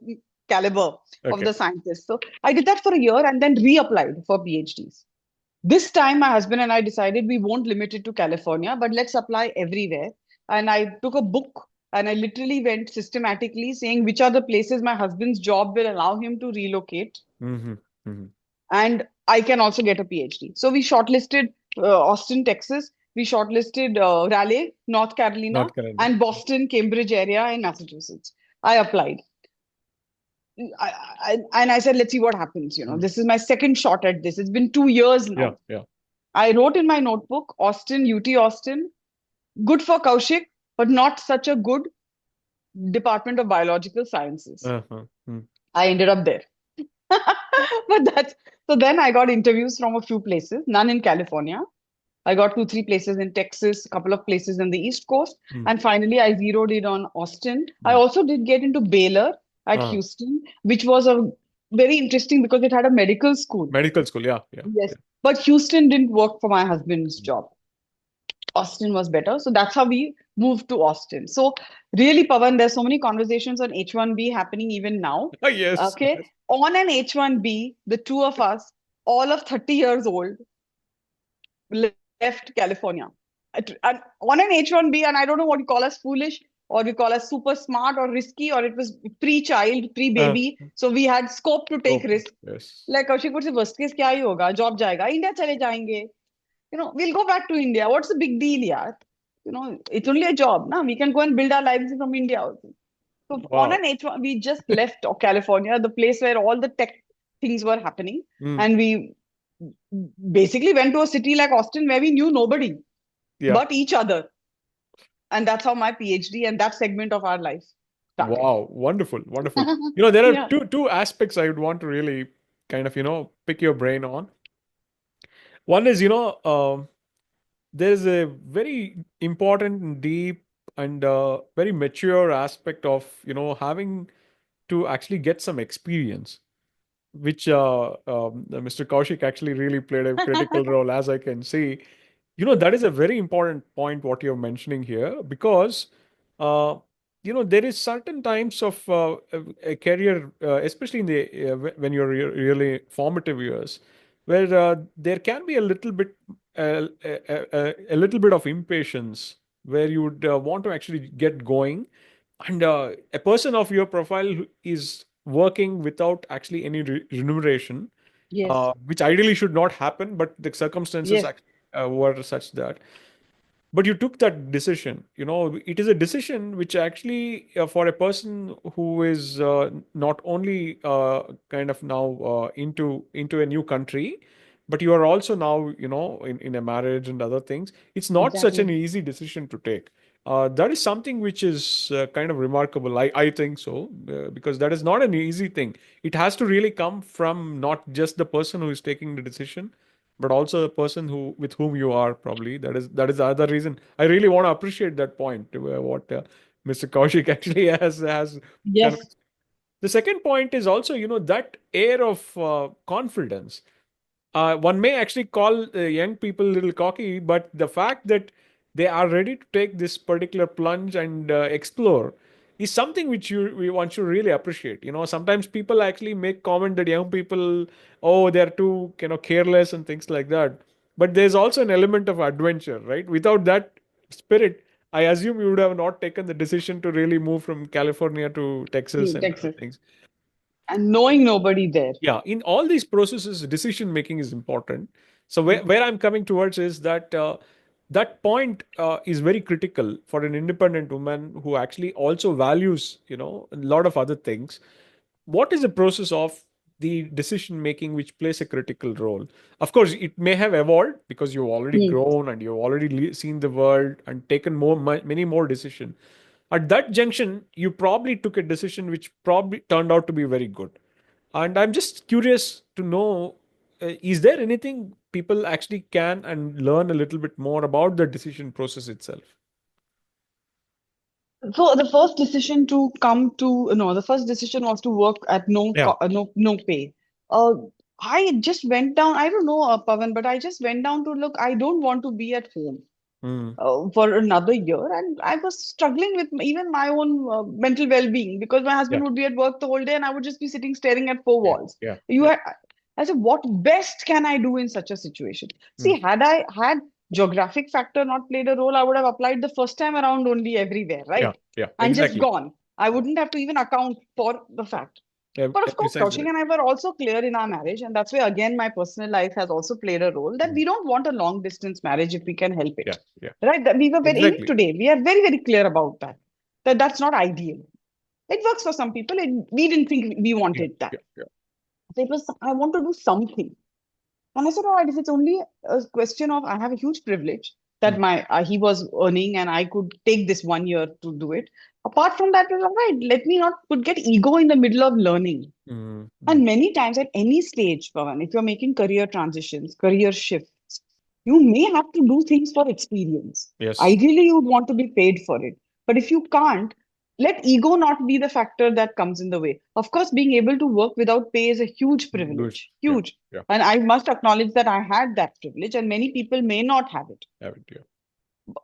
caliber of Okay. the scientists. So I did that for a year and then reapplied for PhDs. This time, my husband and I decided we won't limit it to California, but let's apply everywhere. And I took a book and I literally went systematically saying which are the places my husband's job will allow him to relocate Mm-hmm. Mm-hmm. and I can also get a PhD. So we shortlisted Austin, Texas. We shortlisted Raleigh, North Carolina, North Carolina. and Boston, Cambridge area in Massachusetts. I applied. And I said, let's see what happens. Mm. This is my second shot at this. It's been 2 years Yeah. now. Yeah. I wrote in my notebook, Austin, UT Austin, good for Kaushik, but not such a good Department of Biological Sciences. Uh-huh. Mm. I ended up there. But that's so then I got interviews from a few places, none in California. I got 2, 3 places in Texas, a couple of places in the East Coast, Mm. and finally I zeroed in on Austin. I Mm. also did get into Baylor at Uh, Houston, which was a very interesting because it had a medical school. Medical school. Yeah. Yeah. Yes, Yeah. but Houston didn't work for my husband's Mm. job. Austin was better. So that's how we moved to Austin. So really, Pavan, there's so many conversations on H1B happening even now. Yes. Okay. Yes. On an H1B, the two of us, all of 30 years old, left California. And on an H1B, and I don't know what you call us foolish, or we call us super smart or risky, or it was pre-child, Uh, pre-baby. So we had scope to take oh, risk. yes. Like Kaushik would say, worst case kya hi hoga? Job jayega. India chale jayenge. We'll go back to India. What's the big deal, yaar? It's only a job. Na? We can go and build our lives from India also. So on Wow. an H1, we just left California, the place where all the tech things were happening. Mm. And we basically went to a city like Austin where we knew nobody Yeah. but each other. And that's how my PhD and that segment of our life started. Wow, wonderful, wonderful. There are Yeah. two aspects I would want to really kind of, pick your brain on. One is, there's a very important and deep and very mature aspect of, having to actually get some experience, which Mr. Kaushik actually really played a critical role, as I can see. That is a very important point what you're mentioning here, because uh, there is certain times of a career, especially in the when you're really formative years, where there can be a little bit a little bit of impatience, where you would want to actually get going, and a person of your profile who is working without actually any remuneration, Yes. which ideally should not happen, but the circumstances Yes. were such that. But you took that decision. It is a decision which actually, for a person who is not only kind of now into a new country, but you are also now, in a marriage and other things. It's not such an Exactly. easy decision to take. That is something which is kind of remarkable. I think so, because that is not an easy thing. It has to really come from not just the person who is taking the decision, but also the person who with whom you are, probably. That is the other reason I really want to appreciate that point, what Mr. Kaushik actually has Yes. convinced. The second point is also, that air of confidence. One may actually call young people a little cocky, but the fact that they are ready to take this particular plunge and explore is something which we want to really appreciate. Sometimes people actually make comment that young people, oh, they're too, careless and things like that. But there's also an element of adventure, right? Without that spirit, I assume you would have not taken the decision to really move from California to Texas and other Texas. things. And knowing nobody there. Yeah, in all these processes, decision making is important. So where I'm coming towards is that that point is very critical for an independent woman who actually also values, a lot of other things. What is the process of the decision making which plays a critical role? Of course, it may have evolved because you've already Hmm. grown and you've already seen the world and taken many more decisions. At that junction, you probably took a decision which probably turned out to be very good. And I'm just curious to know, is there anything people actually can and learn a little bit more about the decision process itself? So the first decision to come to no, the first decision was to work at Yeah. no pay. Uh, I just went down. I don't know, Pavan, but I just went down to look. I don't want to be at home Mm. for another year, and I was struggling with even my own mental well-being because my Yeah. husband would be at work the whole day, and I would just be sitting staring at four Yeah. walls. Yeah. You Yeah. had, I said, what best can I do in such a situation? Mm. See, had I had geographic factor not played a role, I would have applied the first time around only everywhere, Yeah. right? Yeah. And just Exactly. gone. I wouldn't have to even account for the fact. But of course, Besides Kaushik that. and I were also clear in our marriage, and that's where again my personal life has also played a role that Mm. we don't want a long distance marriage if we can help Yeah. it. Yeah. Right? That we were very even Exactly. today, we are very, very clear about that. That that's not ideal. It works for some people. We didn't think we Yeah. wanted that. Yeah. Yeah. So it was I want to do something. And I said, all right, if it's only a question of I have a huge privilege Mm. that my he was earning and I could take this 1 year to do it. Apart from that, all right, let me not put get ego in the middle of learning. Mm. Mm. And many times at any stage, Pawan, if you're making career transitions, career shifts, you may have to do things for experience. Yes. Ideally, you would want to be paid for it. But if you can't, let ego not be the factor that comes in the way. Of course, being able to work without pay is a huge Good. privilege, Yeah. huge. Yeah. And I must acknowledge that I had that privilege, and many people may not have it. Have it. Yeah.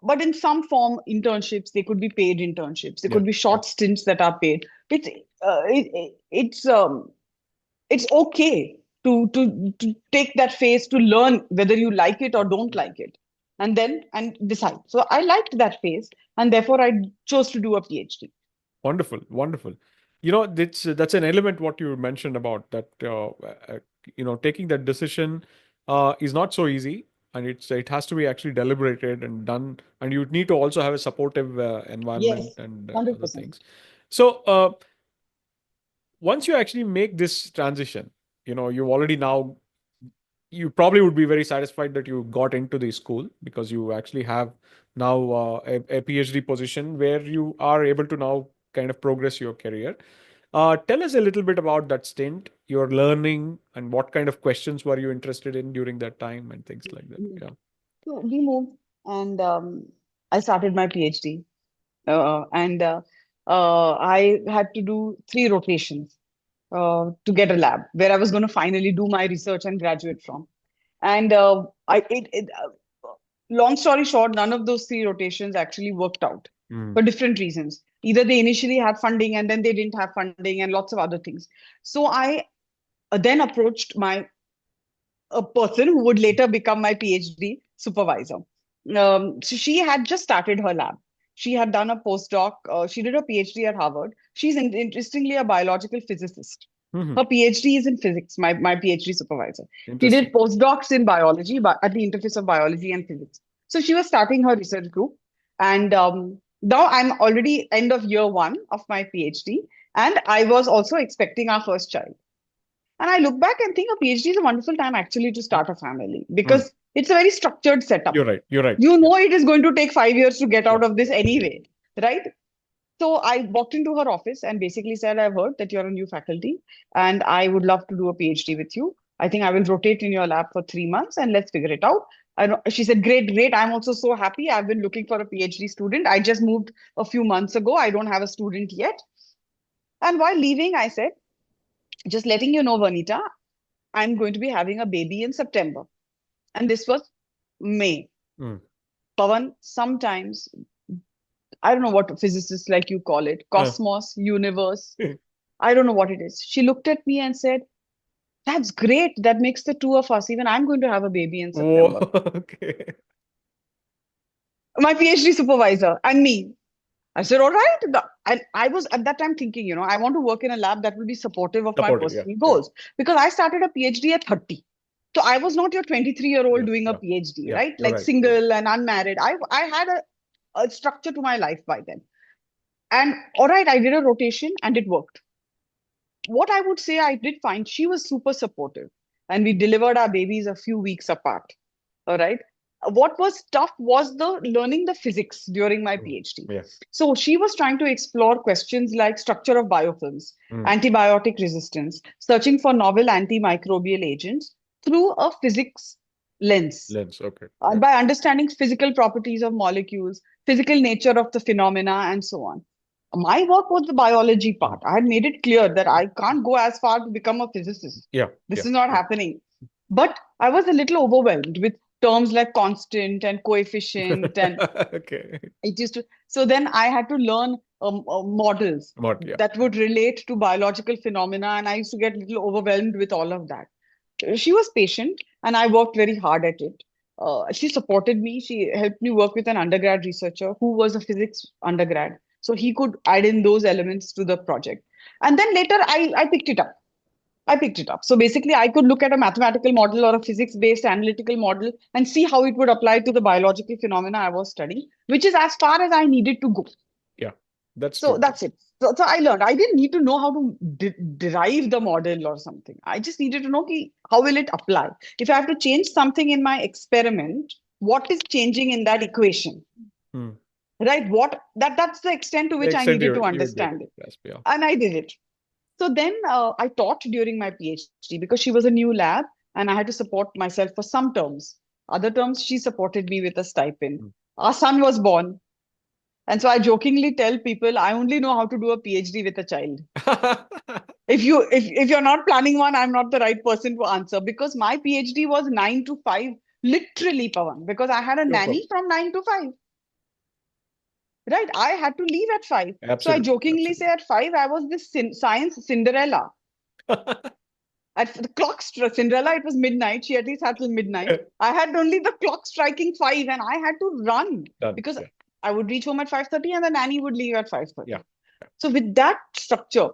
But in some form, internships, they could be paid internships, they Yeah. could be Yeah. short stints that are paid. It's okay to take that phase to learn whether you like it or don't like it and decide. So I liked that phase and therefore I chose to do a PhD. Wonderful, wonderful. That's an element what you mentioned about that. Taking that decision is not so easy, and it has to be actually deliberated and done. And you need to also have a supportive environment Yes, and other 100%. things. So once you actually make this transition, you already now you probably would be very satisfied that you got into the school because you actually have now a PhD position where you are able to now kind of progress your career. Tell us a little bit about that stint, your learning, and what kind of questions were you interested in during that time and things like that. Mm. Yeah. So we moved, and I started my PhD. And I had to do 3 rotations to get a lab where I was going to finally do my research and graduate from. And long story short, none of those 3 rotations actually worked out Mm. for different reasons. Either they initially had funding and then they didn't have funding and lots of other things. So I then approached my a person who would later become my PhD supervisor. So she had just started her lab. She had done a postdoc. She did a PhD at Harvard. She's interestingly a biological physicist. Hmm. Her PhD is in physics, my PhD supervisor. She did Interesting. postdocs in biology, but at the interface of biology and physics. So she was starting her research group. And now I'm already end of year 1 of my PhD. And I was also expecting our first child. And I look back and think a PhD is a wonderful time actually to start a family Mm. because it's a very structured setup. You're right. You're right. You Yeah. know it is going to take 5 years to get Yeah. out of this anyway, right? So I walked into her office and basically said, I've heard that you're a new faculty and I would love to do a PhD with you. I think I will rotate in your lab for 3 months and let's figure it out. And she said, great, great. I'm also so happy. I've been looking for a PhD student. I just moved a few months ago. I don't have a student yet. And while leaving, I said, just letting you know, Vanita, I'm going to be having a baby in September. And this was May. Mm. Pawan, sometimes, I don't know what physicists like you call it, Uh. cosmos, universe, I don't know what it is. She looked at me and said, that's great. That makes the two of us. Even I'm going to have a baby in Whoa. September. Okay. My PhD supervisor and me. I said, all right. And I was at that time thinking, I want to work in a lab that will be supportive of my Supportive. Yeah. personal Yeah. goals because I started a PhD at 30. So I was not your 23-year-old Yeah. doing a Yeah. PhD, Yeah. right? You're Like right. You're single and unmarried. I had a structure to my life by then. And all right, I did a rotation and it worked. What I would say I did find, she was super supportive. And we delivered our babies a few weeks apart. All right. What was tough was the learning the physics during my right. PhD. Yeah. So she was trying to explore questions like structure of biofilms, Mm. antibiotic resistance, searching for novel antimicrobial agents through a physics lens. Lens. Okay. Yeah. By understanding physical properties of molecules, physical nature of the phenomena, and so on. My work was the biology Mm. part. I had made it clear that I can't go as far to become a physicist. Yeah. This Yeah. is not Yeah. happening. But I was a little overwhelmed with terms like constant and coefficient, and Okay. it used to. So then I had to learn models What? Yeah. that would relate to biological phenomena, and I used to get a little overwhelmed with all of that. She was patient and I worked very hard at it. She supported me. She helped me work with an undergrad researcher who was a physics undergrad. So he could add in those elements to the project. And then later I picked it up. I picked it up. So basically, I could look at a mathematical model or a physics based analytical model and see how it would apply to the biological phenomena I was studying, which is as far as I needed to go. Yeah. That's So true. that's it. So I learned. I didn't need to know how to derive the model or something. I just needed to know how will it apply. If I have to change something in my experiment, what is changing in that equation, Mm. right? That's the extent to The which I extent needed to you would be able understand to it, grasp. Yeah. and I did it. So then I taught during my PhD because she was a new lab, and I had to support myself for some terms. Other terms, she supported me with a stipend. Mm. Our son was born. And so I jokingly tell people I only know how to do a PhD with a child. If you're not planning one, I'm not the right person to answer because my PhD was 9 to 5, literally, Pawan, because I had a No nanny problem. from 9 to 5. Right? I had to leave at 5. So I Absolutely. jokingly say Absolutely. at 5, I was this science Cinderella. At the Cinderella, it was midnight. She at least had till midnight. I had only the clock striking 5 and I had to run Done. because Yeah. I would reach home at 5:30 and the nanny would leave at Yeah. 5:30. So with that structure,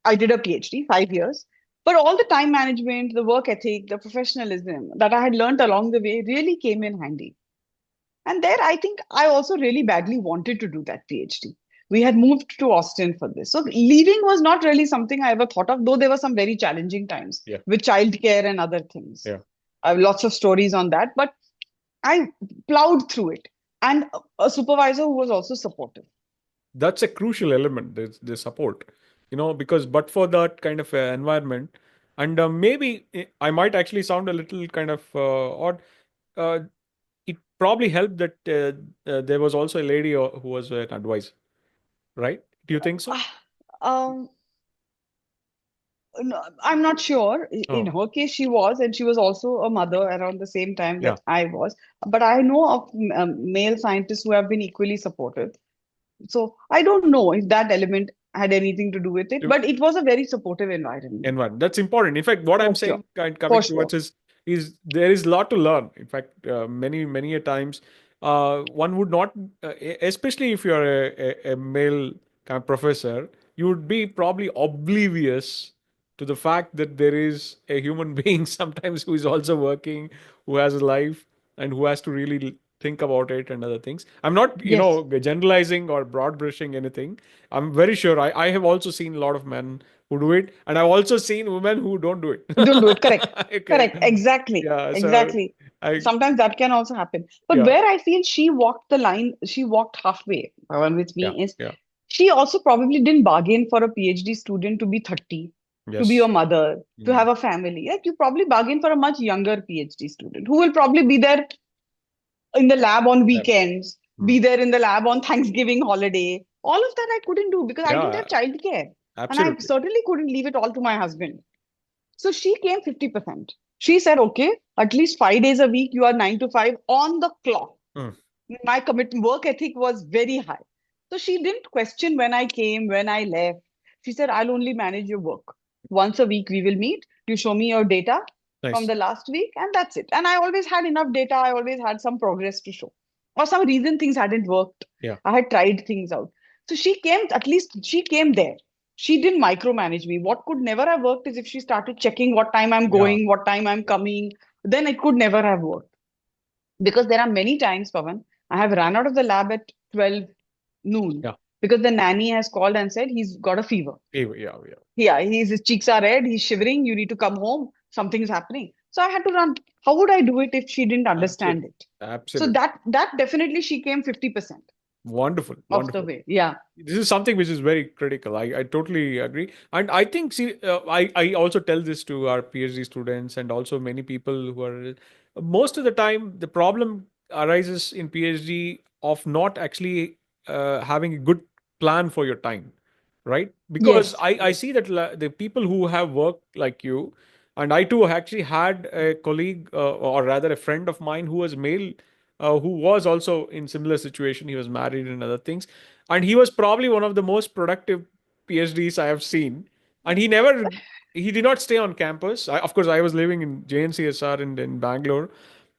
I did a PhD, 5 years. But all the time management, the work ethic, the professionalism that I had learned along the way really came in handy. And there, I think I also really badly wanted to do that PhD. We had moved to Austin for this. So leaving was not really something I ever thought of, though there were some very challenging times Yeah. with childcare and other things. Yeah. I have lots of stories on that, but I plowed through it. and a supervisor who was also supportive. That's a crucial element, the support, because but for that kind of environment, and maybe I might actually sound a little kind of odd. Uh, it probably helped that there was also a lady who was an advisor, right? Do you think so? Ah, Um, no, I'm not sure. In Oh, her case, she was, and she was also a mother around the same time yeah. that I was. But I know of male scientists who have been equally supportive. So I don't know if that element had anything to do with it, but it was a very supportive environment. Environment. That's important. In fact, what I'm For sure. saying, kind For coming towards sure. is there is a lot to learn. In fact, many a times, one would not, especially if you're a male kind of professor, you would be probably oblivious to the fact that there is a human being sometimes who is also working, who has a life, and who has to really think about it and other things. I'm not, Yes. generalizing or broad brushing anything. I'm very sure I have also seen a lot of men who do it, and I've also seen women who don't do it. Don't do it. Correct. Okay. Correct. Exactly. Yeah. So Exactly. I, Sometimes that can also happen. But yeah, where I feel she walked the line, she walked halfway with yeah, me is yeah. she also probably didn't bargain for a PhD student to be 30, to be a Yes. mother, to Mm. have a family. Like you probably bargain for a much younger PhD student who will probably be there in the lab on Yeah. weekends, Mm. be there in the lab on Thanksgiving holiday. All of that I couldn't do because I didn't Yeah. have childcare. And I Absolutely. certainly couldn't leave it all to my husband. So she came 50%. She said, okay, at least 5 days a week, you are 9 to 5 on the clock. Mm. My commitment work ethic was very high. So she didn't question when I came, when I left. She said, I'll only manage your work. Once a week, we will meet. You show me your data from Nice. the last week, and that's it. And I always had enough data. I always had some progress to show. Or some reason things hadn't worked. Yeah. I had tried things out. So she came, at least she came there. She didn't micromanage me. What could never have worked is if she started checking what time I'm Yeah. going, what time I'm coming, then it could never have worked. Because there are many times, Pavan, I have run out of the lab at 12 noon Yeah. because the nanny has called and said he's got a fever. Yeah. Yeah. Yeah. Yeah, his cheeks are red, he's shivering, you need to come home, something's happening. So I had to run. How would I do it if she didn't understand Absolutely. it? So Absolutely. that definitely she came 50% Wonderful. of the Wonderful. way. Yeah. This is something which is very critical. I totally agree. And I think, see, I also tell this to our PhD students and also many people who are, most of the time, the problem arises in PhD of not actually having a good plan for your time, right? Because Yes. I see that the people who have worked like you, and I too actually had a colleague, or rather a friend of mine who was male, who was also in similar situation. He was married and other things, and he was probably one of the most productive PhDs I have seen. And he did not stay on campus. Of course, I was living in JNCSR in Bangalore,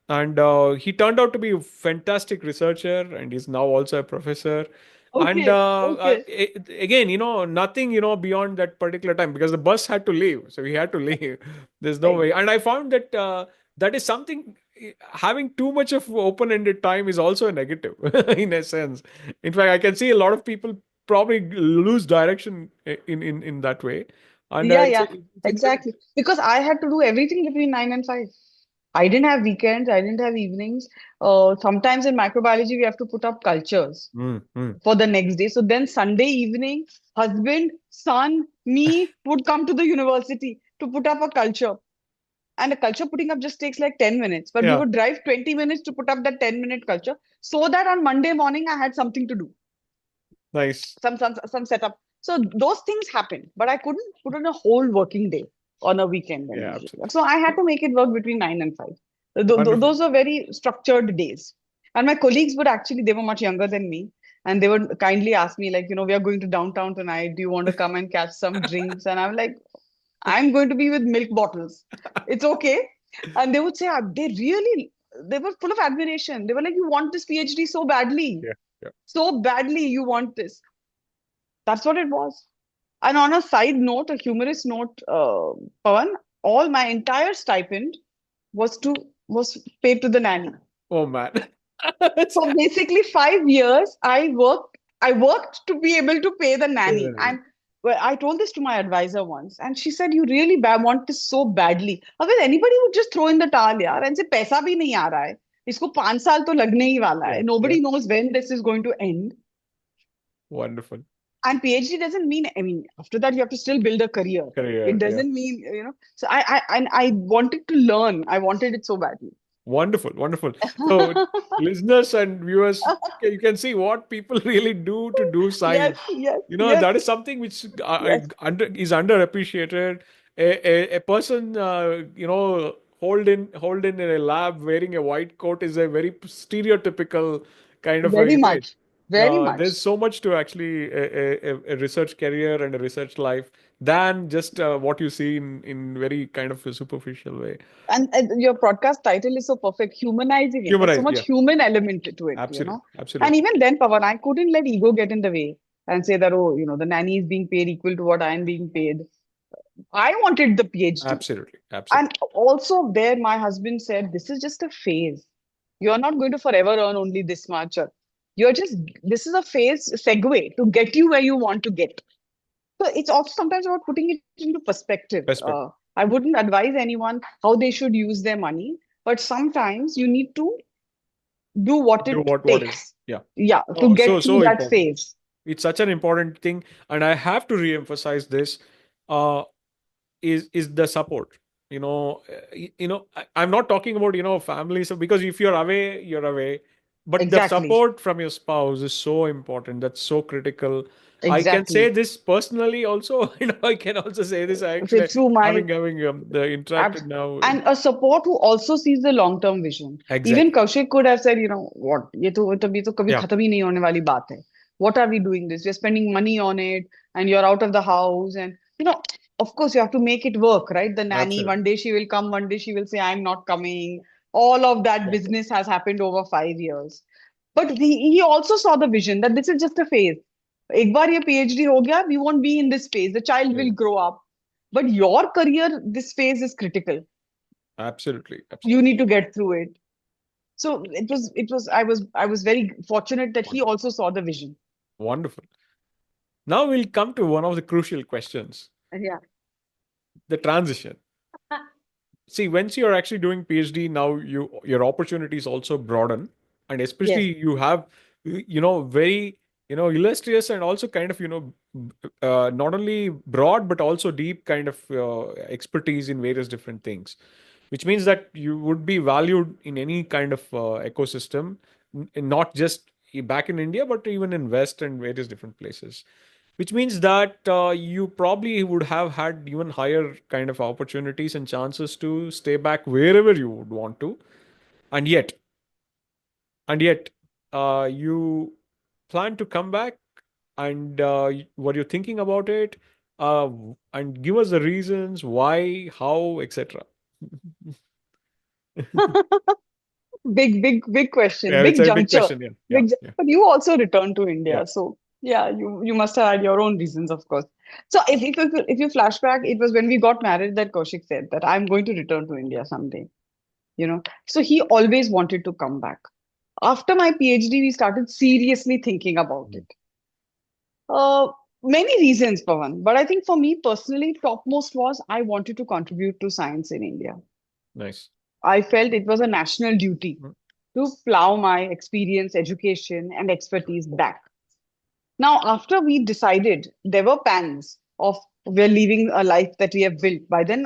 and he turned out to be a fantastic researcher, and he's now also a professor. And Okay. Okay. again, nothing, beyond that particular time because the bus had to leave, so he had to leave. There's no Right. way. And I found that that is something. Having too much of open-ended time is also a negative in a sense. In fact, I can see a lot of people probably lose direction in that way, and Yeah, yeah, it's very. exactly. Because I had to do everything between 9 and 5. I didn't have weekends, I didn't have evenings. Sometimes in microbiology, we have to put up cultures Mm, mm. for the next day. So then Sunday evening, husband, son, me would come to the university to put up a culture. And a culture putting up just takes like 10 minutes. But we Yeah, would drive 20 minutes to put up that 10-minute culture so that on Monday morning I had something to do, nice. some setup. So those things happen, but I couldn't put on a whole working day on a weekend then Yeah, usually. absolutely. So I had to make it work between 9 and 5. Wonderful. Those were very structured days. And my colleagues would actually, they were much younger than me. And they would kindly ask me, like, we are going to downtown tonight. Do you want to come and catch some drinks? And I'm like, I'm going to be with milk bottles. It's okay. And they would say, they were full of admiration. They were like, you want this PhD so badly. Yeah, yeah. So badly you want this. That's what it was. And on a side note, a humorous note, Pawan, all my entire stipend was to was paid to the nanny. Oh man. That's So basically, 5 years I worked to be able to pay the nanny. very- And well, I told this to my advisor once, and she said, "You really want this so badly. Agar anybody would just throw in the towel, yaar, and say, paisa bhi nahi aa raha hai. इसको 5 साल तो लगने ही वाला Yeah, है. yeah. Nobody knows when this is going to end. Wonderful. And PhD doesn't mean, I mean, after that you have to still build a career. Career, It yeah. doesn't mean, So I wanted to learn. I wanted it so badly. Wonderful, wonderful. So, listeners and viewers, you can see what people really do to do Yes, science. yes, yes, That is something which yes. is underappreciated. A person, hold in a lab wearing a white coat is a very stereotypical kind of Very image. much, very There's much. so much to actually a research career and a research life than just what you see in very kind of a superficial way. And your podcast title is so perfect, humanizing it. There's so Humanized, much yeah. human element to it. Absolutely, And absolutely, even then, Pawan, I couldn't let ego get in the way and say that, oh, the nanny is being paid equal to what I'm being paid. I wanted the PhD. absolutely, And absolutely. also there, my husband said, this is just a phase. You're not going to forever earn only this much. This is a phase, segue to get you where you want to get. So it's also sometimes about putting it into perspective. Respect. I wouldn't advise anyone how they should use their money, but sometimes you need to do what Do it what is, takes. yeah. Yeah, to Oh, get through so that important. phase. It's such an important thing, and I have to re-emphasize this. Uh, is the support. I'm not talking about families because if you're away, you're away. But the Exactly. support from your spouse is so important. That's so critical. I can say Exactly. this personally also. I can also say this actually Through my having the interacted Abs- now. and a support who also sees the long term vision. Even Exactly. Kaushik could have said, what, ये तो कभी Yeah. खत्म ही नहीं होने वाली बात है. What are we doing this? We're spending money on it, and you're out of the house, and of course you have to make it work, right? The nanny, Absolutely. one day she will come, one day she will say, I'm not coming. All of that Yeah. business has happened over 5 years. But he also saw the vision that this is just a phase. एक बार ये PhD हो गया, we won't be in this phase. The child Yeah. will grow up. But your career, this phase is critical. Absolutely. You Absolutely. need to get through it. So I was very fortunate that he Wonderful. also saw the vision. Wonderful. Now we'll come to one of the crucial questions, Yeah. the transition. See, once you're actually doing PhD, now your opportunities also broaden, and Yes. especially you have very illustrious and also kind of not only broad but also deep kind of expertise in various different things, which means that you would be valued in any kind of ecosystem, not just back in India but even in West and various different places, which means that you probably would have had even higher kind of opportunities and chances to stay back wherever you would want to. And yet and yet you plan to come back, and were you thinking about it, uh, and give us the reasons why, how, etc. Big question, Yeah, it's big a big juncture. question. Yeah, yeah, yeah, But you also returned to yeah. India. So yeah, you must have had your own reasons, of course. So if you flashback, it was when we got married that Kaushik said that I'm going to return to India someday. So he always wanted to come back. After my PhD, we started seriously thinking about Mhm. it. Uh, Many reasons, Pawan, but I think for me personally, topmost was I wanted to contribute to science in India. Nice. I felt it was a national duty Mhm. to plow my experience, education, and expertise back. Now, after we decided, there were pans of we're leaving a life that we have built. By then,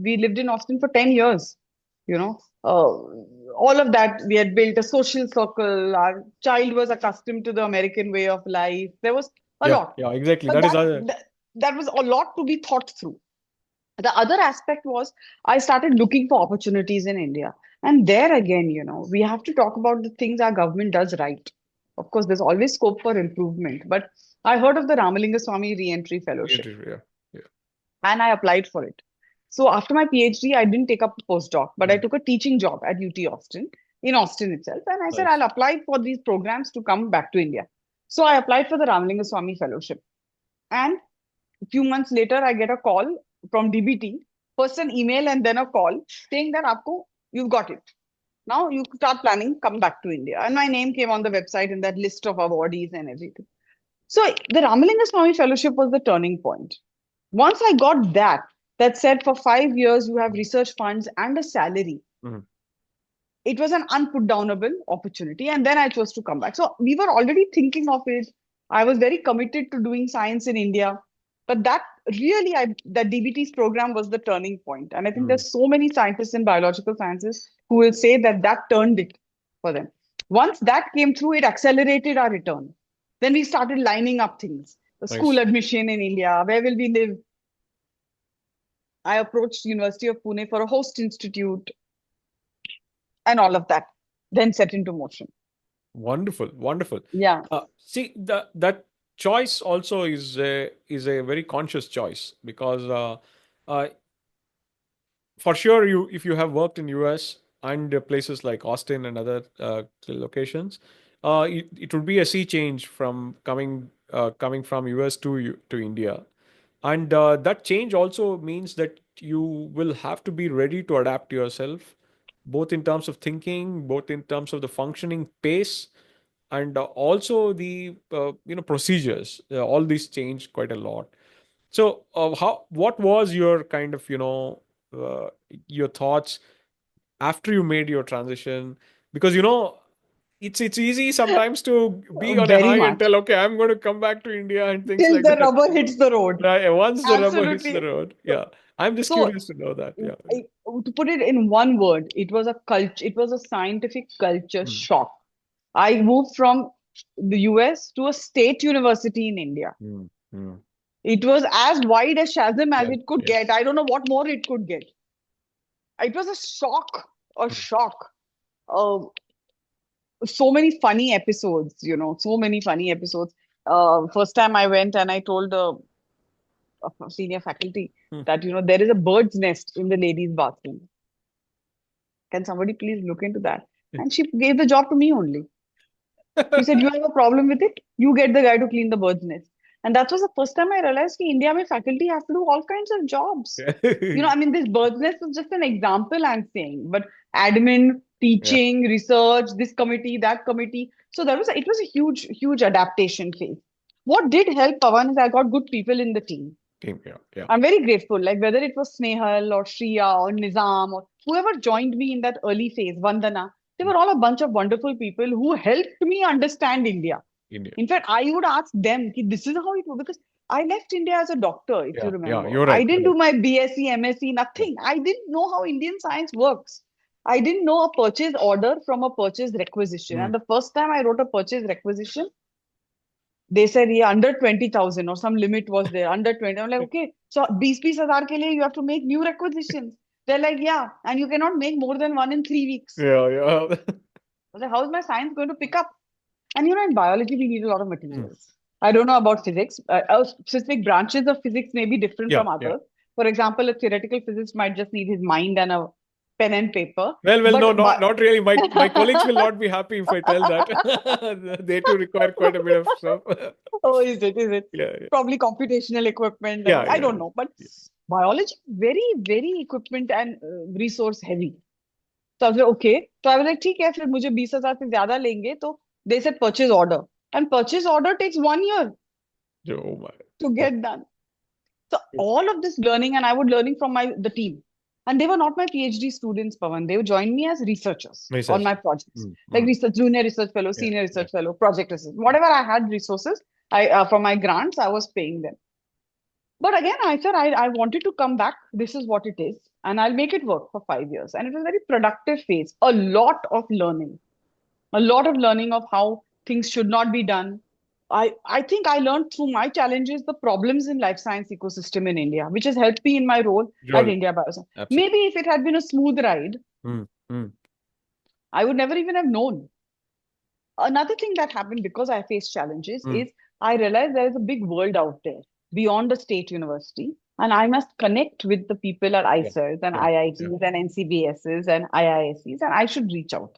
we lived in Austin for 10 years. You know, all of that we had built a social circle. Our child was accustomed to the American way of life. There was a Yeah, lot, yeah, exactly. but That is that was a lot to be thought through. The other aspect was I started looking for opportunities in India. And there again, we have to talk about the things our government does right. Of course, there's always scope for improvement. But I heard of the Ramalinga Swamy Reentry Fellowship yeah, yeah. and I applied for it. So after my PhD, I didn't take up a postdoc, but I Mhm. took a teaching job at UT Austin, in Austin itself. And I said, Nice. I'll apply for these programs to come back to India. So I applied for the Ramalinga Swamy Fellowship. And a few months later, I get a call from DBT, first an email and then a call saying that you've got it. Now you start planning, come back to India. And my name came on the website in that list of awardees and everything. So the Ramalinga Swamy Fellowship was the turning point. Once I got that said for 5 years, you have research funds and a salary. Mhm. it was an unputdownable opportunity. And then I chose to come back. So we were already thinking of it. I was very committed to doing science in India. But that really, that DBT's program was the turning point. And I think Mm. there's so many scientists in biological sciences who will say that that turned it for them. Once that came through, it accelerated our return. Then we started lining up things. The school Nice. admission in India, where will we live? I approached University of Pune for a host institute and all of that, then set into motion. Wonderful, wonderful. Yeah. See, that choice also is a very conscious choice because uh, for sure, you if you have worked in US and places like Austin and other locations, it would be a sea change from coming from US to India, and that change also means that you will have to be ready to adapt yourself, both in terms of thinking, both in terms of the functioning pace, and also the procedures. All these change quite a lot. So, how what was your kind of uh, your thoughts after you made your transition? Because it's easy sometimes to be on a Very high and much. tell, okay, I'm going to come back to India and things Till like the that. rubber hits the road. Right, once the rubber hits the Absolutely. road, yeah. I'm just So, curious to know that. Yeah. to put it in one word, it was a culture, it was a scientific culture Mm, shock. I moved from the US to a state university in India. mm, mm. It was as wide a chasm as Yeah, it could yeah. get. I don't know what more it could get. It was a shock, a Mm. shock. Uh, so many funny episodes, so many funny episodes. First time I went and I told a senior faculty Mm. that, there is a bird's nest in the ladies' bathroom. Can somebody please look into that? And she gave the job to me only. She said, you have a problem with it? You get the guy to clean the bird's nest. And that was the first time I realized that India mein faculty have to do all kinds of jobs. I mean, this bird's nest was just an example I'm saying, but admin, Yeah, teaching, research, this committee, that committee. So it was a huge, huge adaptation phase. What did help Pawan is I got good people in the team. team. Yeah, yeah. I'm very grateful. Like whether it was Snehal or Shriya or Nizam or whoever joined me in that early phase, Vandana, they Mm. were all a bunch of wonderful people who helped me understand India. India. In fact, I would ask them, "Ki this is how it works." Because I left India as a doctor, if you Yeah, yeah. remember. You're I right. You're didn't do right. my BSc, MSc, Yeah. nothing. I didn't know how Indian science works. I didn't know a purchase order from a purchase requisition. Mm. And the first time I wrote a purchase requisition, they said, yeah, under 20,000 or some limit was there, under 20. I'm like, okay, so 20,000 ke liye you have to make new requisitions. They're like, yeah, and you cannot make more than one in 3 weeks. Yeah, yeah. I was like, how is my science going to pick up? And in biology, we need a lot of Mm. materials. I don't know about physics. Specific branches of physics may be different Yeah, from yeah. others. For example, a theoretical physicist might just need his mind and a pen and paper. Well, no, But, not really. My colleagues will not be happy if I tell that. They too require quite a bit of stuff. oh, is it? Is it? Yeah, yeah, Probably computational equipment and yeah, all. I yeah, don't know. But yeah. biology, very, very equipment and resource heavy. So I was like, okay. So I was like, ठीक है फिर मुझे 20,000 से ज्यादा लेंगे तो they said purchase order. And purchase order takes 1 year Oh my. to Yeah. get done. So all of this learning, and I would learning from the team. And they were not my PhD students, Pawan. They would join me as researchers on Research. my projects, Mm, like mm. research, junior research fellow, Yeah, senior yeah. research fellow, project research, whatever I had resources. I for my grants, I was paying them. But again, I said I wanted to come back. This is what it is, and I'll make it work for 5 years. And it was a very productive phase. A lot of learning of how things should not be done. I think I learned through my challenges the problems in life science ecosystem in India, which has helped me in my role at Really. India Bioscience. Absolutely. Maybe if it had been a smooth ride, Mm, mm. I would never even have known. Another thing that happened because I faced challenges Mm. is I realized there is a big world out there beyond the state university, and I must connect with the people at Yeah, ICERs and yeah, yeah. IITs and NCBSs and IISCs, and I should reach out.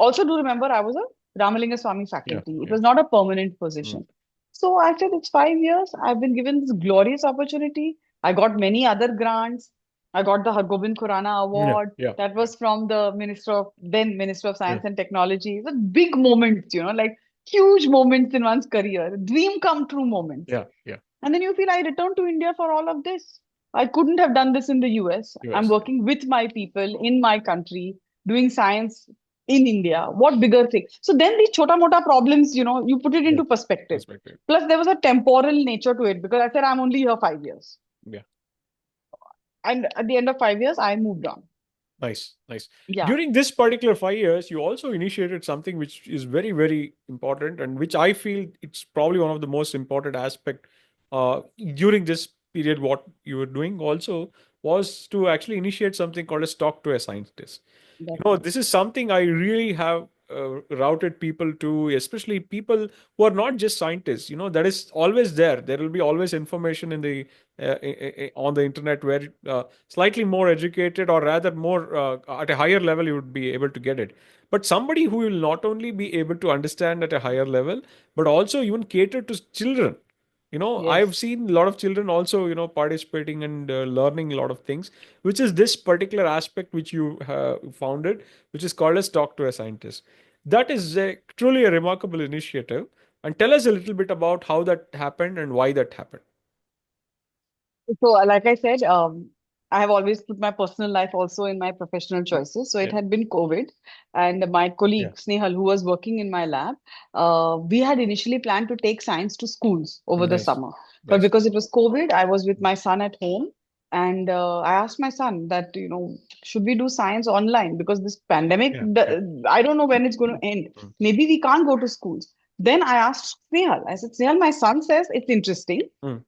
Also, do remember I was a Ramalinga Swami Yeah, faculty. It yeah. was not a permanent Mm. position. So I said, it's 5 years. I've been given this glorious opportunity. I got many other grants. I got the Hargobind Khurana Yeah, Award. yeah, That yeah, was from the Minister of yeah, Science and Technology. It was big moments, like huge moments in one's career, dream come true moments. yeah, yeah. And then you feel I returned to India for all of this. I couldn't have done this in the US. I'm US. working with my people in my country. doing science in India. What bigger thing? So then these chota mota problems, you put it Yeah. into perspective. Perspective. Plus, there was a temporal nature to it because I said, I'm only here 5 years. Yeah. And at the end of 5 years, I moved on. Nice, nice. Yeah, During this particular 5 years, you also initiated something which is very, very important, and which I feel it's probably one of the most important aspect during this period. What you were doing also was to actually initiate something called as talk to a scientist. that's right. This is something I really have routed people to, especially people who are not just scientists. That is always there. There will be always information in the on the internet where slightly more educated, or rather more at a higher level, you would be able to get it. But somebody who will not only be able to understand at a higher level, but also even cater to children. I've Yes. seen a lot of children also, participating and learning a lot of things, which is this particular aspect which you founded, which is called as Talk to a Scientist. That is truly a remarkable initiative. And tell us a little bit about how that happened and why that happened. So, like I said, I have always put my personal life also in my professional Mm. choices. So it Yeah, had been COVID, and my yeah, colleague Snehal, who was working in my lab, we had initially planned to take science to schools over the nice, summer. But nice. because it was COVID, I was with my son at home, and I asked my son that, should we do science online? Because this pandemic, Yeah, yeah. I don't know when it's going to end. Mm, Maybe we can't go to schools. Then I asked Snehal. I said, Snehal, my son says it's interesting, mm,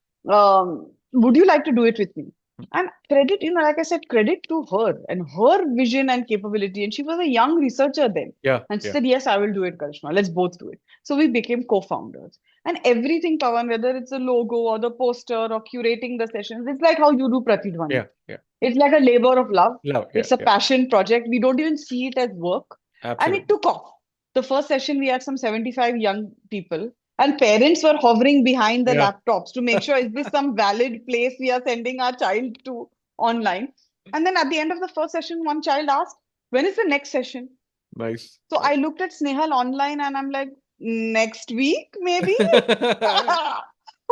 would you like to do it with me? And credit, like I said, credit to her and her vision and capability. And she was a young researcher then. yeah, And she yeah, said, yes, I will do it, Karishma. Let's both do it. So we became co-founders. And everything, Pawan, whether it's a logo or the poster or curating the sessions, it's like how you do Pratidhwani. yeah, yeah. It's like a labor of love. Love, yeah, It's a yeah. passion project. We don't even see it as work. And it Absolutely. took off. The first session, we had some 75 young people, and parents were hovering behind the Yeah. laptops to make sure, is this some valid place we are sending our child to online? And then at the end of the first session, one child asked, when is the next session? Nice, So nice. I looked at Snehal online and I'm like, next week, maybe?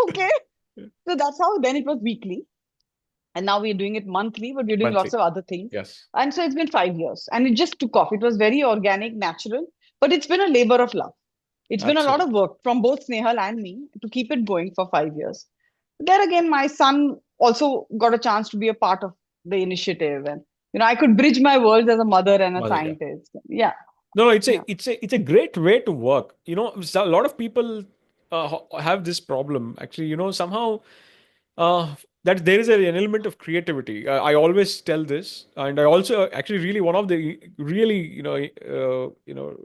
Okay. So that's how then it was weekly. And now we're doing it monthly, but we're doing lots Monthly. of other things. Yes. And so it's been 5 years and it just took off. It was very organic, natural, but it's been a labor of love. It's been a lot of Absolutely. work from both Snehal and me to keep it going for 5 years. There again, my son also got a chance to be a part of the initiative. And, I could bridge my worlds as a mother and a Mother, yeah. scientist. Yeah, No, no, it's yeah. a great way to work. A lot of people have this problem. Actually, somehow uh, that there is an element of creativity. I always tell this, and I also actually really one of the really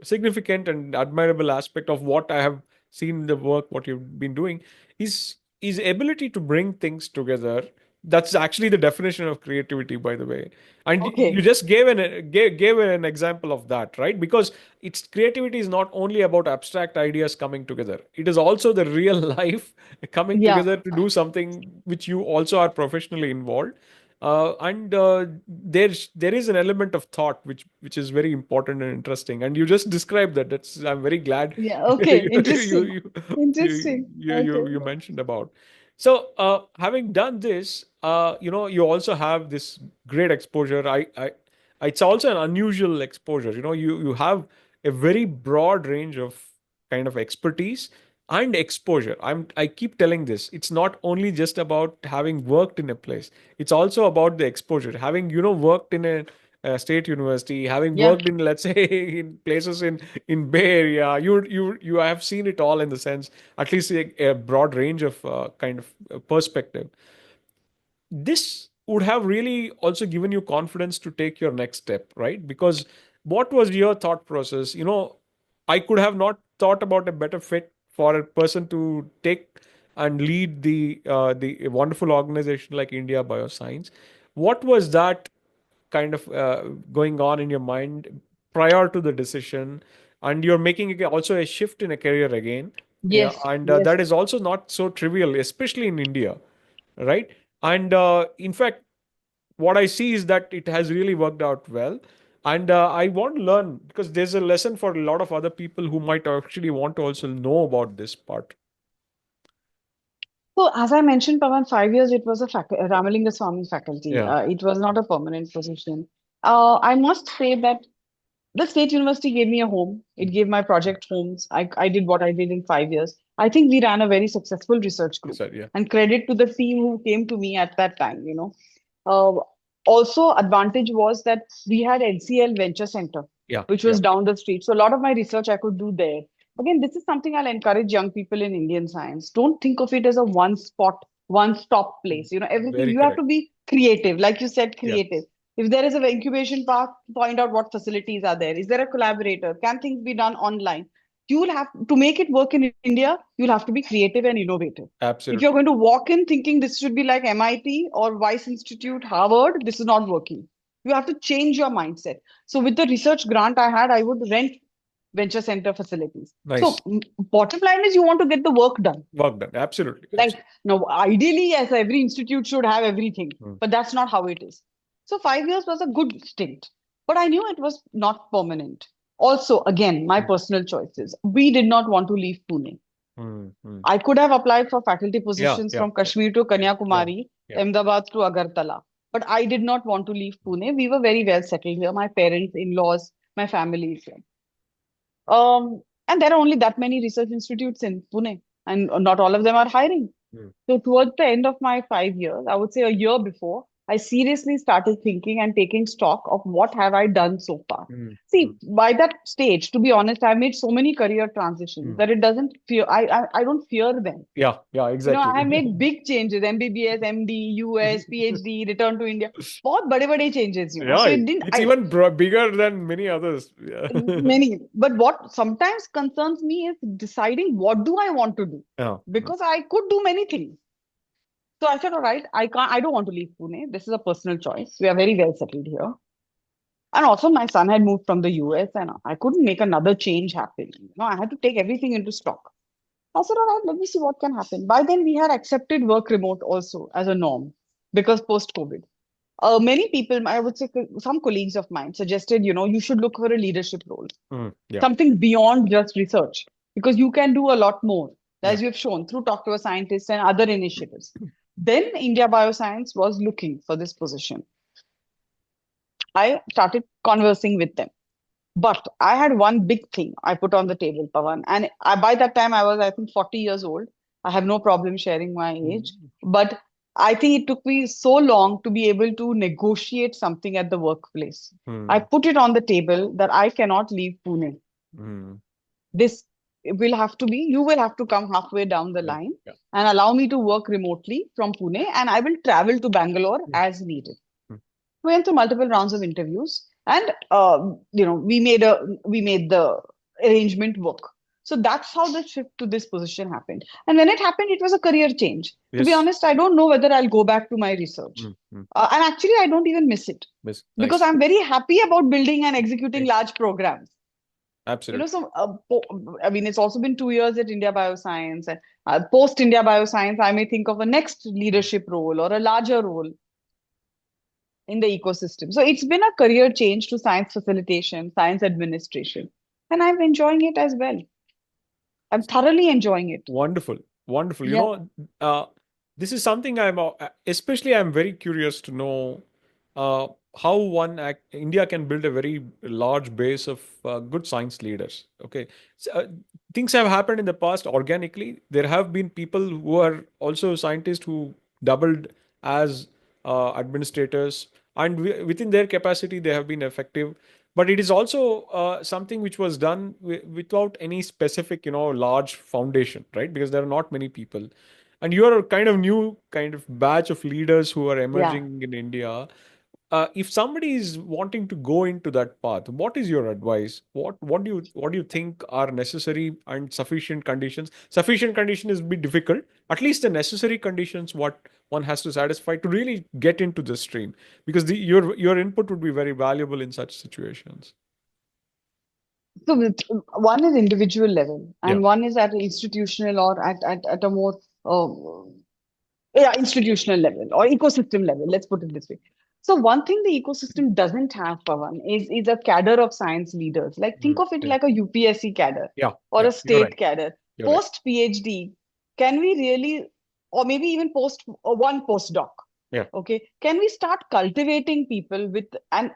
significant and admirable aspect of what I have seen in the work what you've been doing is ability to bring things together. That's actually the definition of creativity, by the way. And you Okay. just gave an example of that, right? Because it's creativity is not only about abstract ideas coming together. It is also the real life coming Yeah. together to do something which you also are professionally involved. And there is an element of thought which is very important and interesting. And you just described that. That's I'm very glad Yeah. Okay. you you Interesting. you Interesting. Okay. you mentioned about. So, having done this, you also have this great exposure. It's also an unusual exposure. You have a very broad range of kind of expertise and exposure. I keep telling this. It's not only just about having worked in a place. It's also about the exposure. Having worked in a state university, having Yeah. worked in, let's say, in places in Bay Area, you have seen it all, in the sense, at least a broad range of kind of perspective. This would have really also given you confidence to take your next step, right? Because what was your thought process? I could have not thought about a better fit for a person to take and lead the wonderful organization like India Bioscience. What was that kind of going on in your mind prior to the decision? And you're making also a shift in a career again. Yeah, Yes. and Yes. that is also not so trivial, especially in India, right? And in fact, what I see is that it has really worked out well. And I want to learn, because there's a lesson for a lot of other people who might actually want to also know about this part. So, as I mentioned, Pawan, 5 years it was a Ramalinga Swami faculty. Yeah. It was not a permanent position. I must say that. the state university gave me a home. It gave my project homes. I did what I did in 5 years. I think we ran a very successful research You group. said, yeah. And credit to the team who came to me at that time. Uh, Also, advantage was that we had NCL Venture Center, Yeah, which yeah. was down the street. So a lot of my research I could do there. Again, this is something I'll encourage young people in Indian science. Don't think of it as a one spot, one stop place. Everything Very you have correct. to be creative, like you said, Yeah, creative. If there is an incubation park, find out what facilities are there. Is there a collaborator? Can things be done online? You will have to make it work in India. You'll have to be creative and innovative. If you're absolutely. going to walk in thinking this should be like MIT or Vice Institute, Harvard, this is not working. You have to change your mindset. So with the research grant I had, I would rent venture center facilities. So Nice. bottom line is you want to get the work done. Work done. Absolutely. Like Absolutely. now, ideally, yes, every institute should have everything, Mm, but that's not how it is. So 5 years was a good stint, but I knew it was not permanent. Also, again, my mm, personal choices. We did not want to leave Pune. mm. I could have applied for faculty Yeah, positions yeah, from yeah, Kashmir to yeah, yeah, Kanyakumari, yeah. Ahmedabad to Agartala. But I did not want to leave Pune. We were very well settled here. My parents, in-laws, my family is here. And there are only that many research institutes in Pune, and not all of them are hiring. Mm, So towards the end of my 5 years, I would say a year before, I seriously started thinking and taking stock of what have I done so far. mm, See, mm, by that stage, to be honest, I made so many career transitions mm. that it doesn't fear. I don't fear them. Yeah, yeah, I have exactly. made big changes: MBBS, MD, US, PhD, return to India. बहुत बड़े changes. Yeah, So it didn't. it's even bigger than many others. Yeah. Many. But what sometimes concerns me is deciding what do I want to do, Yeah. because I could do many things. So I said, all right, I don't want to leave Pune. This is a personal choice. We are very well settled here. And also my son had moved from the US and I couldn't make another change happen. I had to take everything into stock. I said, all right, let me see what can happen. By then we had accepted work remote also as a norm because post-COVID. Many people, I would say some colleagues of mine suggested, you should look for a leadership role, Yeah, something beyond just research, because you can do a lot more, yeah. as you've shown through Talk to a Scientist and other initiatives. Then India Bioscience was looking for this position. I started conversing with them. But I had one big thing I put on the table, Pawan. And by that time, I was, I think, 40 years old. I have no problem sharing my age. Mm, But I think it took me so long to be able to negotiate something at the workplace. I mm, put it on the table that I cannot leave Pune. mm. This will have to be, you will have to come halfway down the Yeah, line yeah. and allow me to work remotely from Pune, and I will travel to Bangalore Mm, as needed. mm. We went through multiple rounds of interviews, and we made the arrangement work. So that's how the shift to this position happened. And when it happened, it was a career change. To be Yes. honest, I don't know whether I'll go back to my research. Mm, mm. And actually, I don't even miss it Yes. because Nice. I'm very happy about building and executing Nice. large programs. Absolutely. I mean, it's also been 2 years at India Bioscience. And post India Bioscience, I may think of a next Mm. leadership role or a larger role in the ecosystem. So it's been a career change to science facilitation, science administration, and I'm enjoying it as well. I'm thoroughly enjoying it. Wonderful. Wonderful. Yeah, This is something especially I'm very curious to know uh, how India can build a very large base of good science leaders. Okay. So, things have happened in the past organically. There have been people who are also scientists who doubled as administrators, and within their capacity, they have been effective. But it is also something which was done without any specific, large foundation, right? Because there are not many people, and you are a kind of new kind of batch of leaders who are yeah. emerging in India. If somebody is wanting to go into that path, what is your advice? What do you think are necessary and sufficient conditions? Sufficient condition is a bit difficult. At least the necessary conditions, what one has to satisfy to really get into the stream, because your input would be very valuable in such situations. So one is individual level, Yeah. and one is at an institutional or at a more uh, yeah, institutional level or ecosystem level. Let's put it this way. So one thing the ecosystem doesn't have, Pawan, is a cadre of science leaders. Like think of it Yeah. like a UPSC cadre Yeah. or Yeah. a You're right. state cadre. You're right. Post PhD, can we really, or maybe even post or one postdoc? Yeah. Okay, can we start cultivating people with and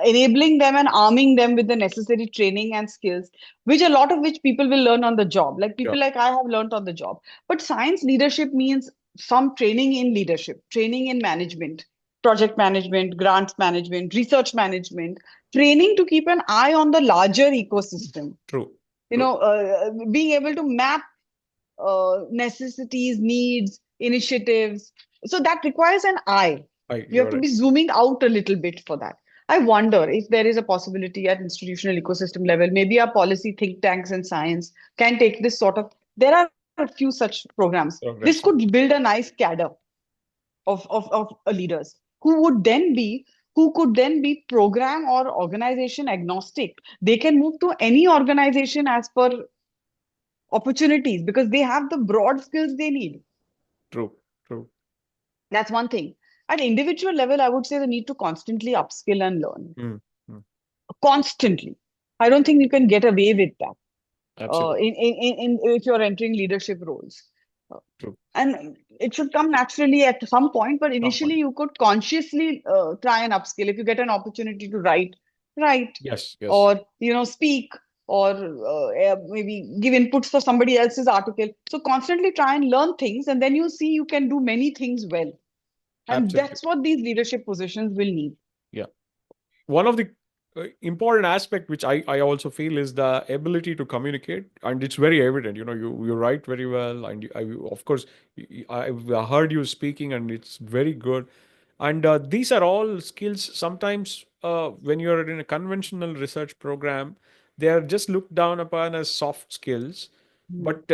enabling them and arming them with the necessary training and skills, which a lot of which people will learn on the job. Like Yeah, people like I have learned on the job. But science leadership means some training in leadership, training in management, project management, grants management, research management, training to keep an eye on the larger ecosystem. true, true. Being able to map necessities, needs, initiatives. So that requires an eye. You have You're to right. be zooming out a little bit for that. I wonder if there is a possibility at institutional ecosystem level, maybe our policy think tanks and science can take this sort of. There are a few such programs. This Programs. could build a nice cadre of leaders who could then be program or organization agnostic. They can move to any organization as per opportunities because they have the broad skills they need. True, true. That's one thing. At individual level, I would say the need to constantly upskill and learn. Mm, mm, Constantly. I don't think you can get away with that absolutely if you're entering leadership roles. Uh, true. And it should come naturally at some point, but Some initially point. you could consciously try and upskill. If you get an opportunity to write, Yes, yes. or speak, or maybe give inputs for somebody else's article. So constantly try and learn things, and then you see you can do many things well. And Absolutely. that's what these leadership positions will need. Yeah. One of the important aspect which I also feel is the ability to communicate, and it's very evident. You write very well, and of course I've heard you speaking, and it's very good. And these are all skills. Sometimes when you're in a conventional research program, they are just looked down upon as soft skills. Hmm. But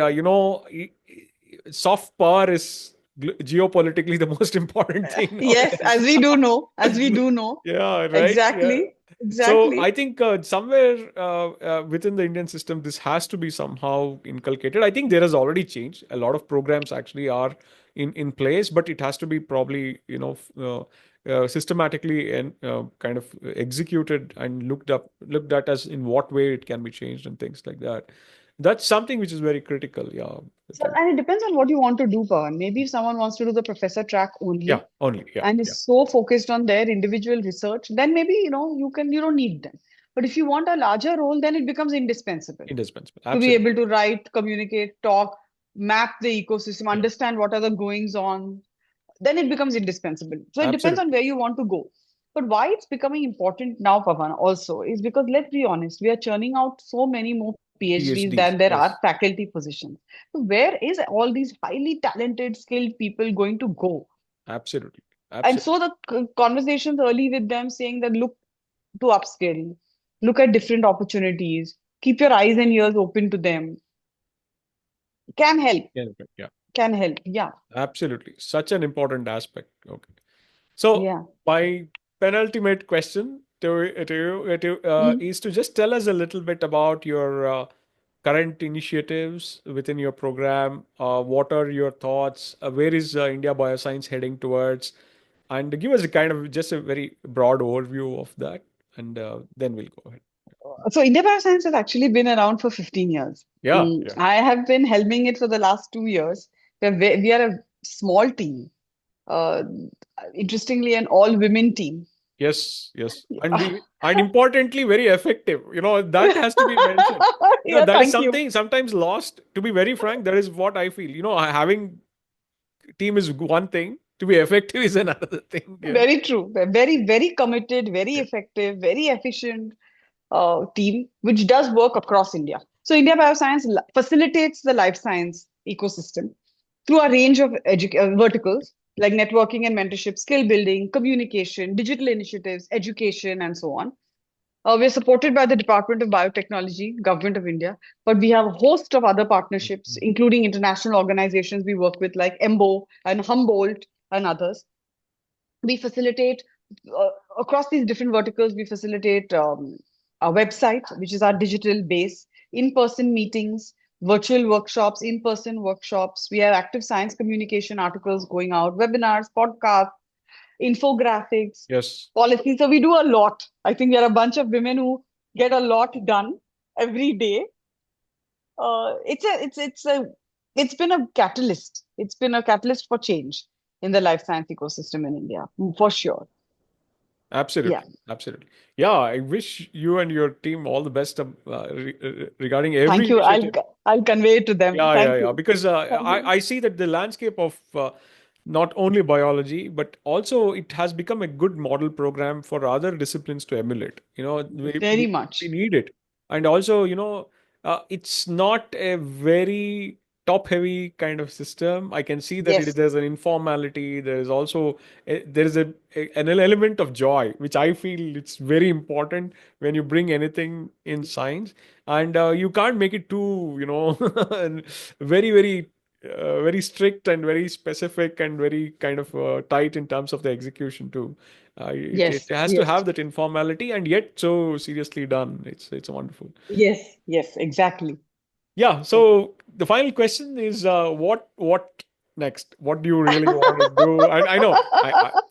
soft power is geopolitically the most important thing Yes, nowadays. as we do know. Yeah, right. Yeah. Exactly, So exactly. I think somewhere within the Indian system, this has to be somehow inculcated. I think there has already changed. A lot of programs actually are in place, but it has to be probably systematically and kind of executed and looked at as in what way it can be changed and things like that. That's something which is very critical. Yeah, So, and it depends on what you want to do, Pawan. Maybe if someone wants to do the professor track yeah, only only yeah, and yeah, is so focused on their individual research, then maybe you don't need them. But if you want a larger role, then it becomes indispensable indispensable. to be Absolutely, able to write, communicate, talk, map the ecosystem, yeah, understand what are the goings on, then it becomes indispensable. So it depends on absolutely. where you want to go. But why it's becoming important now, Pavan, also is because let's be honest, we are churning out so many more PhDs than PhDs, there are yes, faculty positions. So where is all these highly talented, skilled people going to go? absolutely, And absolutely. so the conversations early with them saying that look to upskill, look at different opportunities, keep your eyes and ears open to them, can help, Yeah, yeah. can help. Yeah, Absolutely. Such an important aspect. Okay. So, yeah. my penultimate question Mhm. is to just tell us a little bit about your current initiatives within your program. What are your thoughts? Where is India Bioscience heading towards? And give us a kind of just a very broad overview of that. And then we'll go ahead. So India Bioscience has actually been around for 15 years. Yeah, yeah. I have been helming it for the last 2 years. We are a small team, uh, interestingly, an all-women team. Yes, yes. And importantly, very effective. That has to be mentioned. Yeah, That is thank you. something sometimes lost. To be very frank, that is what I feel. Having team is one thing. To be effective is another thing. Yeah. Very true. Very, very committed, very Yeah. effective, very efficient team, which does work across India. So India Bioscience facilitates the life science ecosystem through a range of verticals like networking and mentorship, skill building, communication, digital initiatives, education, and so on. We're supported by the Department of Biotechnology, Government of India, but we have a host of other partnerships, Mhm. including international organizations we work with like EMBO and Humboldt and others. We facilitate uh, across these different verticals. We facilitate our website, which is our digital base, in-person meetings, virtual workshops, in-person workshops. We have active science communication articles going out, webinars, podcasts, infographics, Yes, policy. So we do a lot. I think we are a bunch of women who get a lot done every day. It's been a catalyst. It's been a catalyst for change in the life science ecosystem in India, for sure. Yeah. Absolutely, absolutely. Yeah, I wish you and your team all the best regarding every Thank you. initiative. I'll convey it to them. Yeah, yeah, Thank yeah. you. Because Thank you. I see that the landscape of not only biology, but also it has become a good model program for other disciplines to emulate. Very We much. need it. And also, it's not a very top-heavy kind of system. I can see that Yes. there's an informality. There is also there is an element of joy, which I feel it's very important when you bring anything in science, and you can't make it too very very very strict and very specific and very kind of tight in terms of the execution too. It Yes. has to Yes. have that informality and yet so seriously done. It's wonderful. Yes. Yes. Exactly. Yeah, Yeah. so the final question is what next? What do you really want to do? I know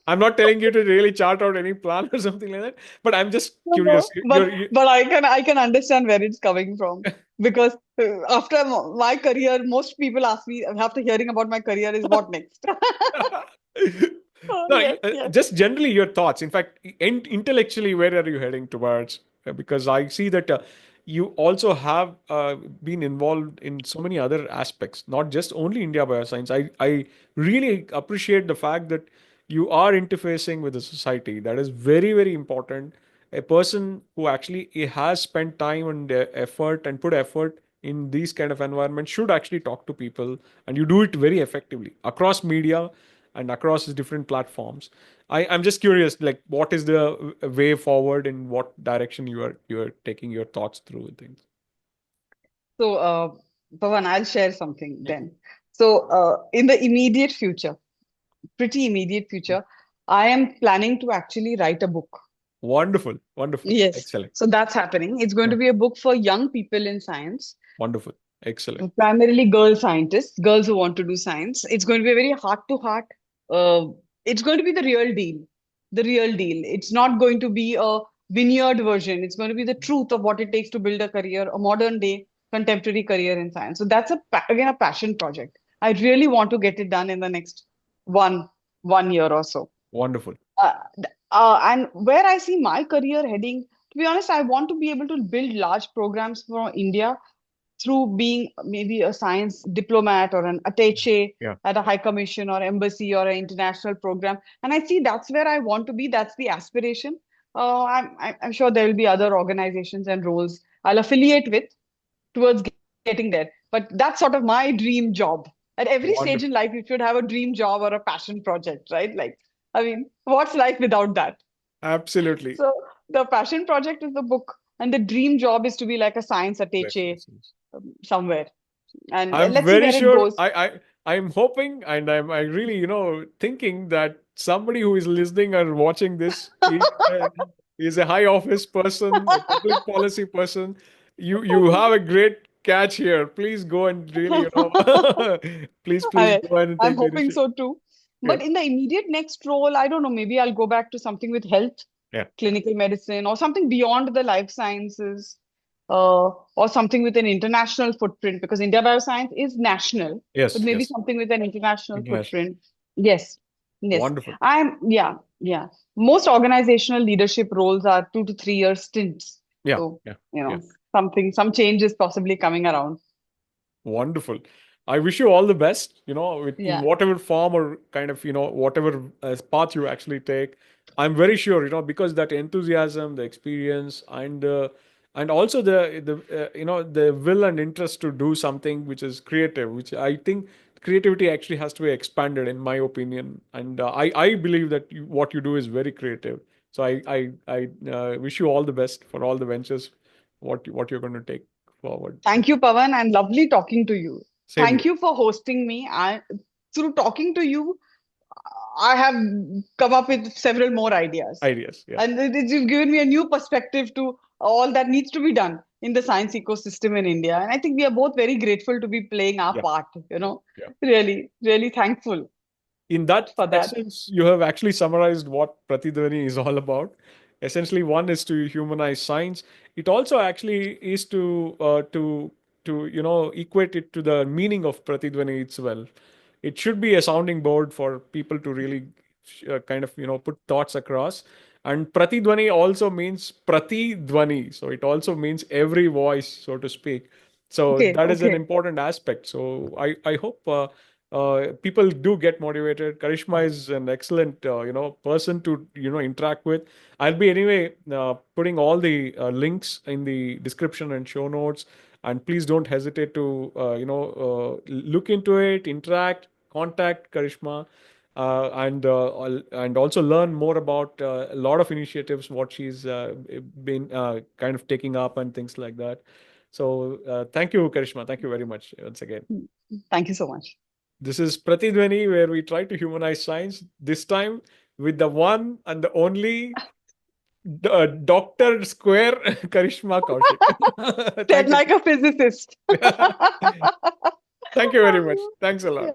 I'm not telling you to really chart out any plan or something like that, but I'm just No, curious. no, but I can understand where it's coming from, because after my career, most people ask me after hearing about my career is what next. Oh, No, yes, yes. just generally your thoughts. In fact, intellectually, where are you heading towards? Because I see that you also have been involved in so many other aspects, not just only India Bioscience. I really appreciate the fact that you are interfacing with the society. That is very, very important. A person who actually has spent time and effort and put effort in these kind of environments should actually talk to people, and you do it very effectively across media and across different platforms. I'm just curious, like, what is the way forward, in what direction you are taking your thoughts through things? So, Pavan, I'll share something Yeah. then. So, in the immediate future, pretty immediate future, I am planning to actually write a book. Wonderful, wonderful, Yes. excellent. So that's happening. It's going Yeah. to be a book for young people in science, Wonderful, excellent. primarily girl scientists, girls who want to do science. It's going to be a very heart to heart. Uh, it's going to be the real deal. The real deal. It's not going to be a vineyard version. It's going to be the truth of what it takes to build a career, a modern day contemporary career in science. So that's again a passion project. I really want to get it done in the next one one year or so. Wonderful. And where I see my career heading, to be honest, I want to be able to build large programs for India through being maybe a science diplomat or an attaché Yeah. at a high commission or embassy or an international program. And I see that's where I want to be. That's the aspiration. I'm sure there will be other organizations and roles I'll affiliate with towards getting there. But that's sort of my dream job. At every stage in Wonderful. life, you should have a dream job or a passion project, right? Like, I mean, what's life without that? Absolutely. So the passion project is the book, and the dream job is to be like a science Yes, attaché yes, yes. somewhere. And I'm let's see very where it sure. goes. I'm hoping, and I really thinking that somebody who is listening or watching this is a high office person, a public policy person. You have a great catch here. Please go and really please I, go and I'm take the hoping initiative. so too. Yeah, But in the immediate next role, I don't know, maybe I'll go back to something with health, yeah. clinical medicine, or something beyond the life sciences, or something with an international footprint, because India Bioscience is national, but Yes, maybe yes. something with an international International. footprint. Yes, yes. Wonderful. Yeah, yeah. Most organizational leadership roles are 2 to 3 year stints. Yeah, So, yeah, you yeah. know, some change is possibly coming around. Wonderful. I wish you all the best, in Yeah. whatever form or kind of, whatever path you actually take. I'm very sure, because that enthusiasm, the experience, and also the will and interest to do something which is creative, which I think creativity actually has to be expanded, in my opinion. And I believe that what you do is very creative. So I wish you all the best for all the ventures, what you're going to take forward. Thank you, Pavan, and lovely talking to you. Same Thank here. you for hosting me. Through talking to you, I have come up with several more ideas. Ideas. Yeah. And you've given me a new perspective to all that needs to be done in the science ecosystem in India. And I think we are both very grateful to be playing our Yeah. part. Yeah. Really, really thankful In that for that. essence, you have actually summarized what Pratidhwani is all about. Essentially, one is to humanize science. It also actually is to equate it to the meaning of Pratidhwani itself. It should be a sounding board for people to really kind of put thoughts across. And pratidhvani also means pratidhvani. So it also means every voice, so to speak. So Okay, that is an okay. important aspect. So I hope people do get motivated. Karishma is an excellent person to interact with. I'll be anyway putting all the links in the description and show notes. And please don't hesitate to look into it, interact, contact Karishma, and also learn more about a lot of initiatives what she's been kind of taking up and things like that. So thank you, Karishma. Thank you very much once again. Thank you so much. This is Pratidhvani, where we try to humanize science. This time with the one and the only Doctor Square Karishma Kaushik. Said Thank you. like a physicist. Thank you very much. Thanks a lot.